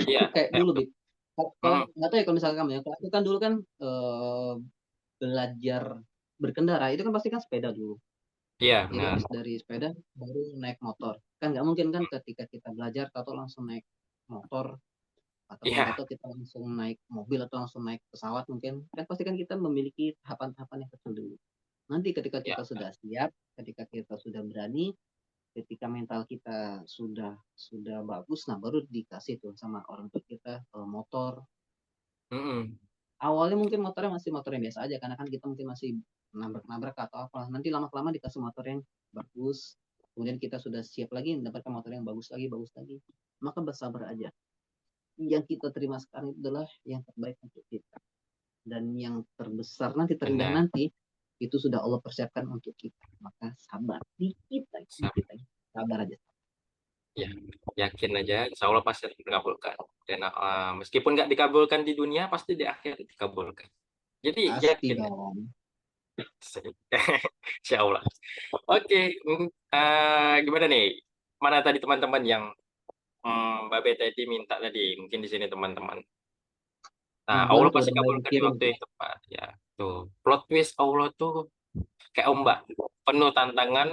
Iya. kayak dulu, Bib. Kalau Hmm, nggak tahu ya kalau misalkan kamu ya, kalau aku kan dulu kan belajar berkendara itu kan pasti kan sepeda dulu. iya Jadi benar. habis dari sepeda baru naik motor. Kan nggak mungkin kan ketika kita belajar atau langsung naik motor, ataupun Iya, atau kita langsung naik mobil atau langsung naik pesawat, mungkin kan pasti kan kita memiliki tahapan-tahapan yang kecil dulu. Nanti ketika iya. kita sudah siap, ketika kita sudah berani, ketika mental kita sudah bagus, nah baru dikasih tuh sama orang tua kita motor. Mm-mm. Awalnya mungkin motornya masih motor yang biasa aja, karena kan kita mungkin masih nabrak-nabrak atau apa. Nanti lama-lama dikasih motor yang bagus, kemudian kita sudah siap lagi mendapatkan motor yang bagus lagi, maka bersabar aja. Yang kita terima sekarang itu adalah yang terbaik untuk kita, dan yang terbesar nanti, terindah Benar. nanti, itu sudah Allah persiapkan untuk kita. Maka sabar dikit sabar aja. Ya, yakin aja, insya Allah pasti dikabulkan. Dan meskipun nggak dikabulkan di dunia, pasti di akhir dikabulkan. Jadi Pasti yakin. dong. Insya Allah. Oke, gimana nih? Mana tadi teman-teman yang Mbak B tadi minta tadi? Mungkin di sini teman-teman. Nah, Baru Allah tuh pasti udah mulai kabulkan di mikirin waktu tuh. yang tepat. Ya, tuh. Plot twist Allah tuh kayak ombak, penuh tantangan,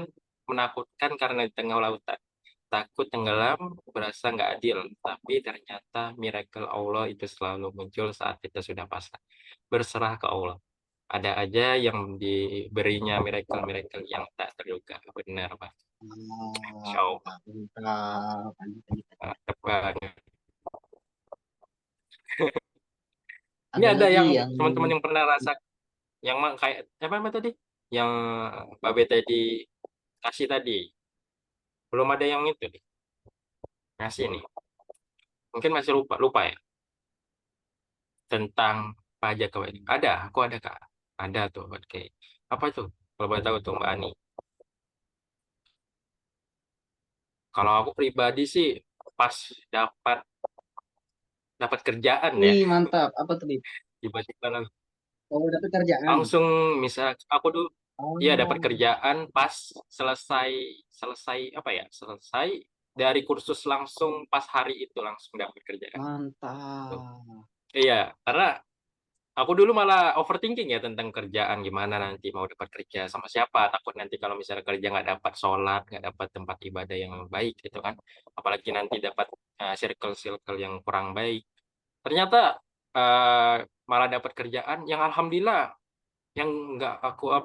menakutkan karena di tengah lautan. Takut tenggelam, berasa nggak adil. Tapi ternyata miracle Allah itu selalu muncul saat kita sudah pasrah. Berserah ke Allah. Ada aja yang diberinya miracle-miracle yang tak terduga. Benar, Pak. Insya Allah. Mantap, mantap, mantap. Mantap banget. Ini Ada ada lagi yang yang teman-teman yang pernah rasa yang kayak apa namanya tadi? Yang Babe tadi kasih tadi. Belum ada yang itu nih. Ngasih nih. Mungkin masih lupa lupa ya tentang pajak kawin. Ada, aku ada Kak. Ada tuh, oke. Apa tuh? Kalau boleh tahu tuh Mbak Ani. Kalau aku pribadi sih pas dapat dapat kerjaan ya, nih mantap. Apa tuh, Bib? tiba-tiba Kalau dapat kerjaan. langsung misal aku dulu ya dapat Oh, kerjaan pas selesai selesai apa ya? Selesai dari kursus langsung pas hari itu langsung dapat kerjaan. Tuh. mantap. Iya, karena aku dulu malah overthinking ya tentang kerjaan gimana nanti mau dapat kerja sama siapa. Takut nanti kalau misalnya kerja nggak dapat sholat, nggak dapat tempat ibadah yang baik gitu kan. Apalagi nanti dapat circle-circle yang kurang baik. Ternyata eh, malah dapat kerjaan yang alhamdulillah yang nggak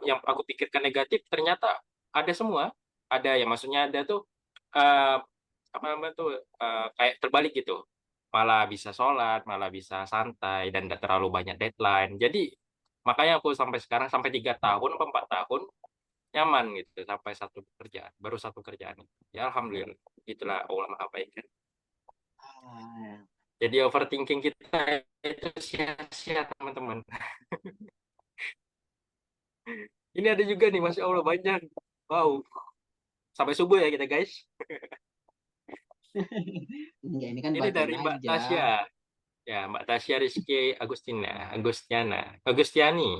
yang aku pikirkan negatif ternyata ada semua. Ada ya maksudnya ada tuh eh, apa namanya tuh kayak terbalik gitu, malah bisa sholat, malah bisa santai dan tidak terlalu banyak deadline. Jadi makanya aku sampai sekarang sampai 3 tahun atau 4 tahun nyaman gitu sampai satu pekerjaan, baru satu kerjaan. Ya alhamdulillah, itulah Allah maha baik kan. Ah, Jadi overthinking kita itu sia-sia teman-teman. Ini ada juga nih, masya Allah banyak. Wow, sampai subuh ya kita guys. enggak, ini kan Ini bacain dari Mbak aja. Tasya. Ya, Mbak Tasya Rizky Agustiani.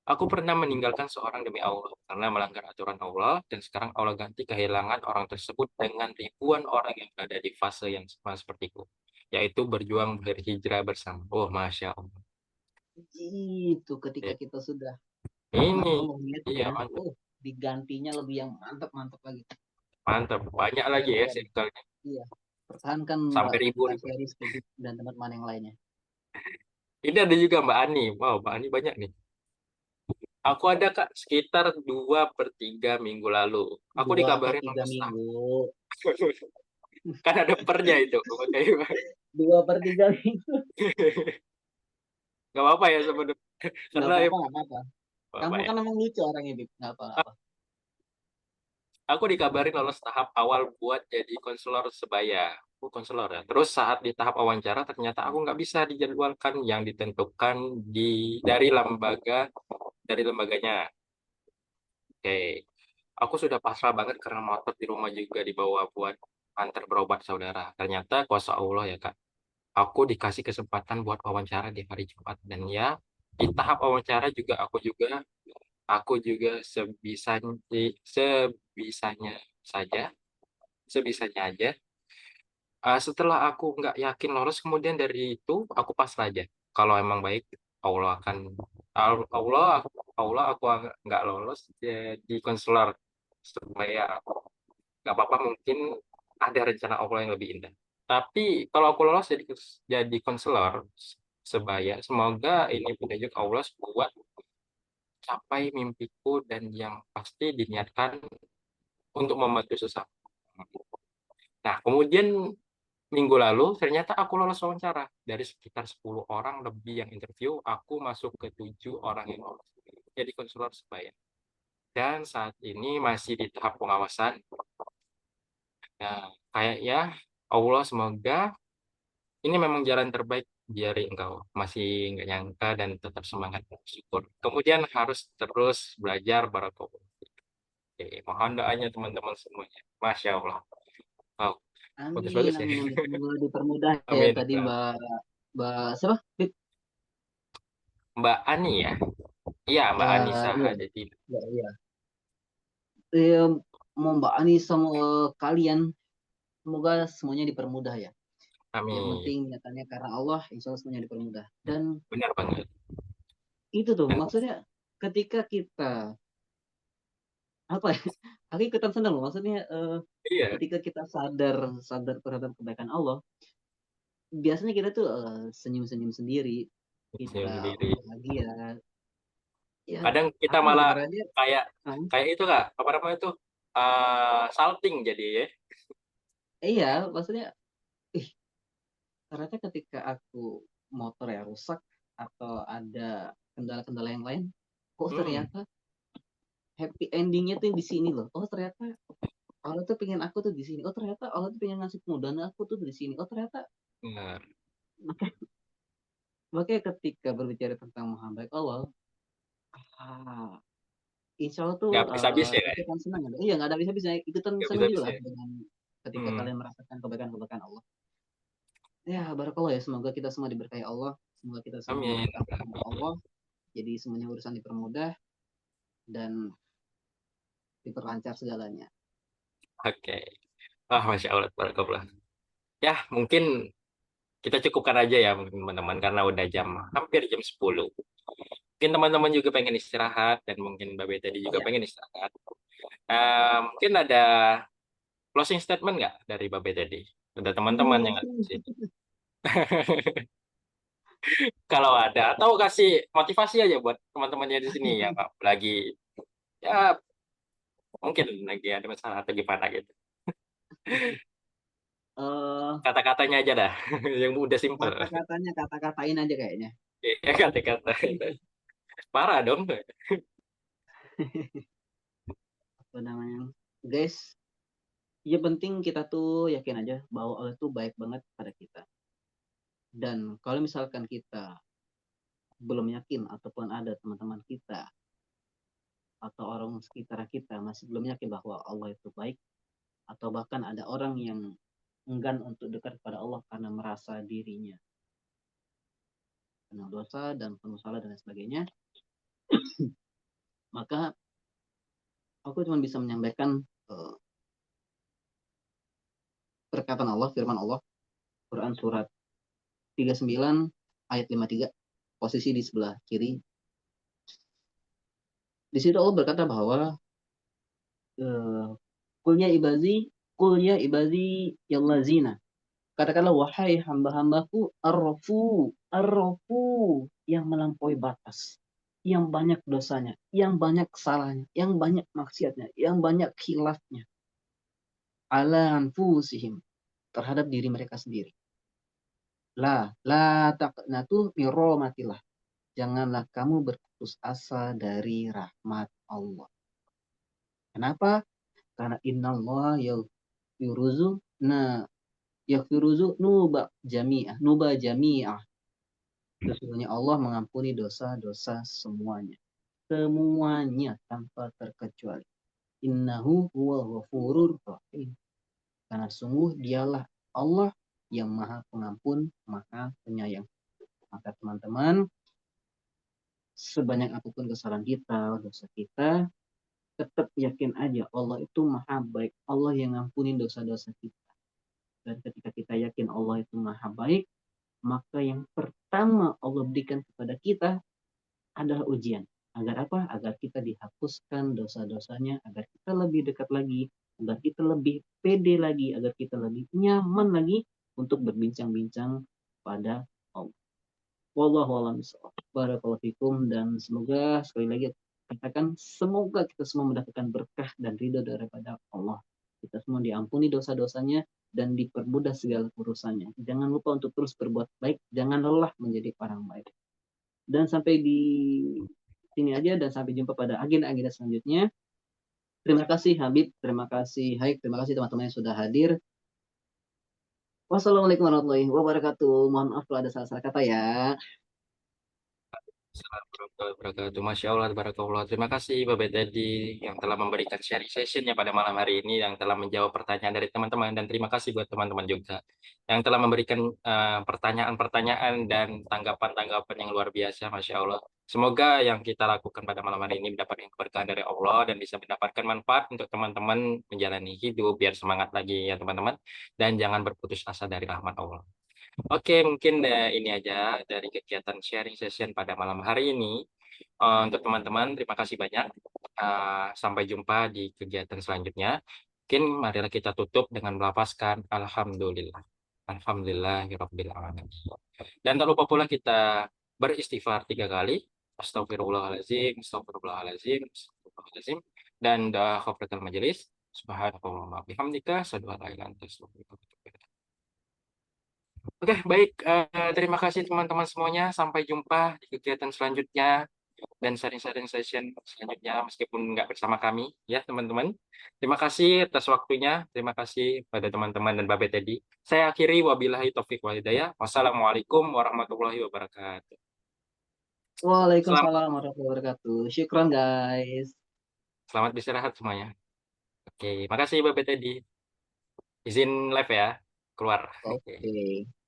Aku pernah meninggalkan seorang demi Allah karena melanggar aturan Allah dan sekarang Allah ganti kehilangan orang tersebut dengan ribuan orang yang berada di fase yang sama sepertiku, yaitu berjuang berhijrah bersama. Oh, Masya Allah. Itu ketika Eh, kita sudah Ini, Allah iya niatnya, mantap, digantinya lebih yang mantap-mantap lagi. mantap. Banyak lagi ya Keren. circle-nya. Iya, pertahankan Mbak Sampai ribu-ribu. Tasya Rizky dan teman-teman yang lainnya. Ini ada juga Mbak Ani. Wow, Mbak Ani banyak nih. Aku ada Kak sekitar 2/3 minggu lalu. Aku Dua per dikabarin tiga oleh staff. minggu. Kan ada pernya itu. Oke. 2/3 minggu. Nggak apa-apa ya sebenarnya. Nggak Karena ya apa-apa, nggak apa-apa. apa Kamu ya. kan emang lucu orangnya, Bib. Nggak apa-apa. Aku dikabarin lolos tahap awal buat jadi konselor sebaya. Aku konselor ya. Terus saat di tahap wawancara ternyata aku nggak bisa dijadwalkan yang ditentukan dari lembaganya. Oke. Aku sudah pasrah banget karena motor di rumah juga dibawa buat antar berobat saudara. Ternyata kuasa Allah ya Kak. Aku dikasih kesempatan buat wawancara di hari Jumat dan ya di tahap wawancara juga aku juga sebisanya saja sebisanya aja. Setelah aku nggak yakin lolos kemudian dari itu aku pasrah aja kalau emang baik Allah akan Allah Allah aku nggak lolos jadi konselor supaya nggak apa-apa, mungkin ada rencana Allah yang lebih indah. Tapi kalau aku lolos jadi konselor sebaya, semoga ini petunjuk Allah buat capai mimpiku dan yang pasti diniatkan untuk membantu sesama. Nah, kemudian minggu lalu ternyata aku lolos wawancara. Dari sekitar 10 orang lebih yang interview, aku masuk ke 7 orang yang lolos jadi konselor sebaya. Dan saat ini masih di tahap pengawasan. Nah, kayak ya Allah semoga ini memang jalan terbaik biar engkau masih nggak nyangka dan tetap semangat bersyukur. Kemudian harus terus belajar barakallah. Oke, mohon doanya teman-teman semuanya. Masya Allah. Wow, Amin, bagus-bagus ya. amin. Semoga dipermudah ya Amin. tadi Mbak Mbak siapa? Bib? Mbak Ani ya? Iya, Mbak Anissa Iya, jadi. iya, iya. Mau Mbak Ani sama kalian, semoga semuanya dipermudah ya. Yang Amin. penting niatannya karena Allah, insya Allah semuanya dipermudah. Dan Benar banget. itu tuh Dan maksudnya ketika kita apa ya? Aku ikutan senang loh. Maksudnya iya, ketika kita sadar sadar terhadap kebaikan Allah, biasanya kita tuh senyum-senyum sendiri, saya kita sendiri. bahagia. Ya Kadang kita apa ya, malah ibaratnya kayak ah, kayak itu Kak, apa namanya tuh? Salting jadi ya. iya, maksudnya ih, ternyata ketika aku motor ya rusak atau ada kendala-kendala yang lain, kok Hmm, ternyata happy endingnya tuh di sini loh. Oh ternyata Allah tuh pengen aku tuh di sini. Oh ternyata Allah tuh pengen ngasih kemudahan aku tuh di sini. Oh ternyata benar. maka- makanya ketika berbicara tentang maha baik Allah, ah, insya Allah tuh Nggak habis-habis ya, Kak? ikutan senang ada. Iya nggak ada bisa-bisa ikutan Nggak senang juga habis-habis lah ya. dengan ketika Hmm, kalian merasakan kebaikan-kebaikan Allah. Ya barakallah ya, semoga kita semua diberkahi Allah, semoga kita semua amin. mendekati rahmat Allah, jadi semuanya urusan dipermudah dan diperlancar segalanya. Oke. Ah, Masya Allah, barakallah. Ya, mungkin kita cukupkan aja ya mungkin teman-teman karena udah hampir jam 10. Mungkin teman-teman juga pengen istirahat dan mungkin Mbak Beta tadi juga Ya, pengen istirahat. Mungkin ada closing statement nggak dari Mbak Beta tadi? Ada teman-teman yang ada di sini. Kalau ada, atau kasih motivasi aja buat teman-temannya di sini yang lagi ya mungkin lagi ada masalah atau gimana gitu. eh Kata-katanya aja dah, yang udah simple. kata-katanya kata-katain aja kayaknya. Ya, kata-kata. Parah dong. Apa namanya, guys? Ya penting kita tuh yakin aja bahwa Allah tuh baik banget pada kita. Dan kalau misalkan kita belum yakin ataupun ada teman-teman kita atau orang sekitar kita masih belum yakin bahwa Allah itu baik, atau bahkan ada orang yang enggan untuk dekat kepada Allah karena merasa dirinya penuh dosa dan penuh salah dan sebagainya, maka aku cuma bisa menyampaikan perkataan Allah, firman Allah, Quran surat 39 ayat 53, posisi di sebelah kiri. Di situ Allah berkata bahwa kulnya ibadi, kulnya ibadi yallazina. Katakanlah wahai hamba-hambaku arrofu yang melampaui batas, yang banyak dosanya, yang banyak kesalahannya, yang banyak maksiatnya, yang banyak khilafnya, ala anfusihim, terhadap diri mereka sendiri. La taqnatu min rahmatillah. Janganlah kamu berputus asa dari rahmat Allah. Kenapa? Karena innallaha yaghfiruzu nuba jami'ah. Sesungguhnya Allah mengampuni dosa-dosa semuanya. Semuanya tanpa terkecuali. Innahu huwa ghafurur rahim. Karena sungguh dialah Allah yang maha pengampun, maha penyayang. Maka teman-teman, sebanyak apapun kesalahan kita, dosa kita, tetap yakin aja Allah itu maha baik. Allah yang ngampuni dosa-dosa kita. Dan ketika kita yakin Allah itu maha baik, maka yang pertama Allah berikan kepada kita adalah ujian. Agar apa? Agar kita dihapuskan dosa-dosanya, agar kita lebih dekat lagi, agar kita lebih pede lagi, agar kita lebih nyaman lagi untuk berbincang-bincang pada Allah. Wallahu a'lam bishawab. Barakallahu fikum, dan semoga sekali lagi katakan semoga kita semua mendapatkan berkah dan ridho daripada Allah. Kita semua diampuni dosa-dosanya dan dipermudah segala urusannya. Jangan lupa untuk terus berbuat baik, jangan lelah menjadi orang baik. Dan sampai di sini aja, dan sampai jumpa pada agenda-agenda selanjutnya. Terima kasih Habib, terima kasih Haik, terima kasih teman-teman yang sudah hadir. Wassalamualaikum warahmatullahi wabarakatuh. Mohon maaf kalau ada salah-salah kata ya. Assalamualaikum warahmatullahi wabarakatuh. Masya Allah, barakallah. Terima kasih Bapak tadi yang telah memberikan sharing sessionnya pada malam hari ini, yang telah menjawab pertanyaan dari teman-teman, dan terima kasih buat teman-teman juga yang telah memberikan pertanyaan-pertanyaan dan tanggapan-tanggapan yang luar biasa. Masya Allah. Semoga yang kita lakukan pada malam hari ini mendapatkan keberkahan dari Allah dan bisa mendapatkan manfaat untuk teman-teman menjalani hidup biar semangat lagi ya teman-teman, dan jangan berputus asa dari rahmat Allah. Oke, mungkin ini aja dari kegiatan sharing session pada malam hari ini. Untuk teman-teman, terima kasih banyak. Sampai jumpa di kegiatan selanjutnya. Mungkin marilah kita tutup dengan melafazkan Alhamdulillah. Alhamdulillahirabbil alamin. Dan tak lupa pula kita beristighfar 3 kali. Astagfirullahaladzim, astagfirullahaladzim, astagfirullahaladzim. Dan doa khafratul majelis. Subhanallah bihamdika, asyhadu an la ilaha illa anta, astaghfiruka wa atubu ilaik. Oke, baik. Terima kasih teman-teman semuanya. Sampai jumpa di kegiatan selanjutnya dan sharing-sharing session selanjutnya meskipun nggak bersama kami ya teman-teman. Terima kasih atas waktunya. Terima kasih pada teman-teman dan Babe Teddy. Saya akhiri wabillahi taufik wal hidayah. Wassalamualaikum warahmatullahi wabarakatuh. Selamat, Waalaikumsalam warahmatullahi wabarakatuh. Syukron guys. selamat beristirahat semuanya. Oke, makasih Babe Teddy. Izin live ya, keluar. Oke. Oke.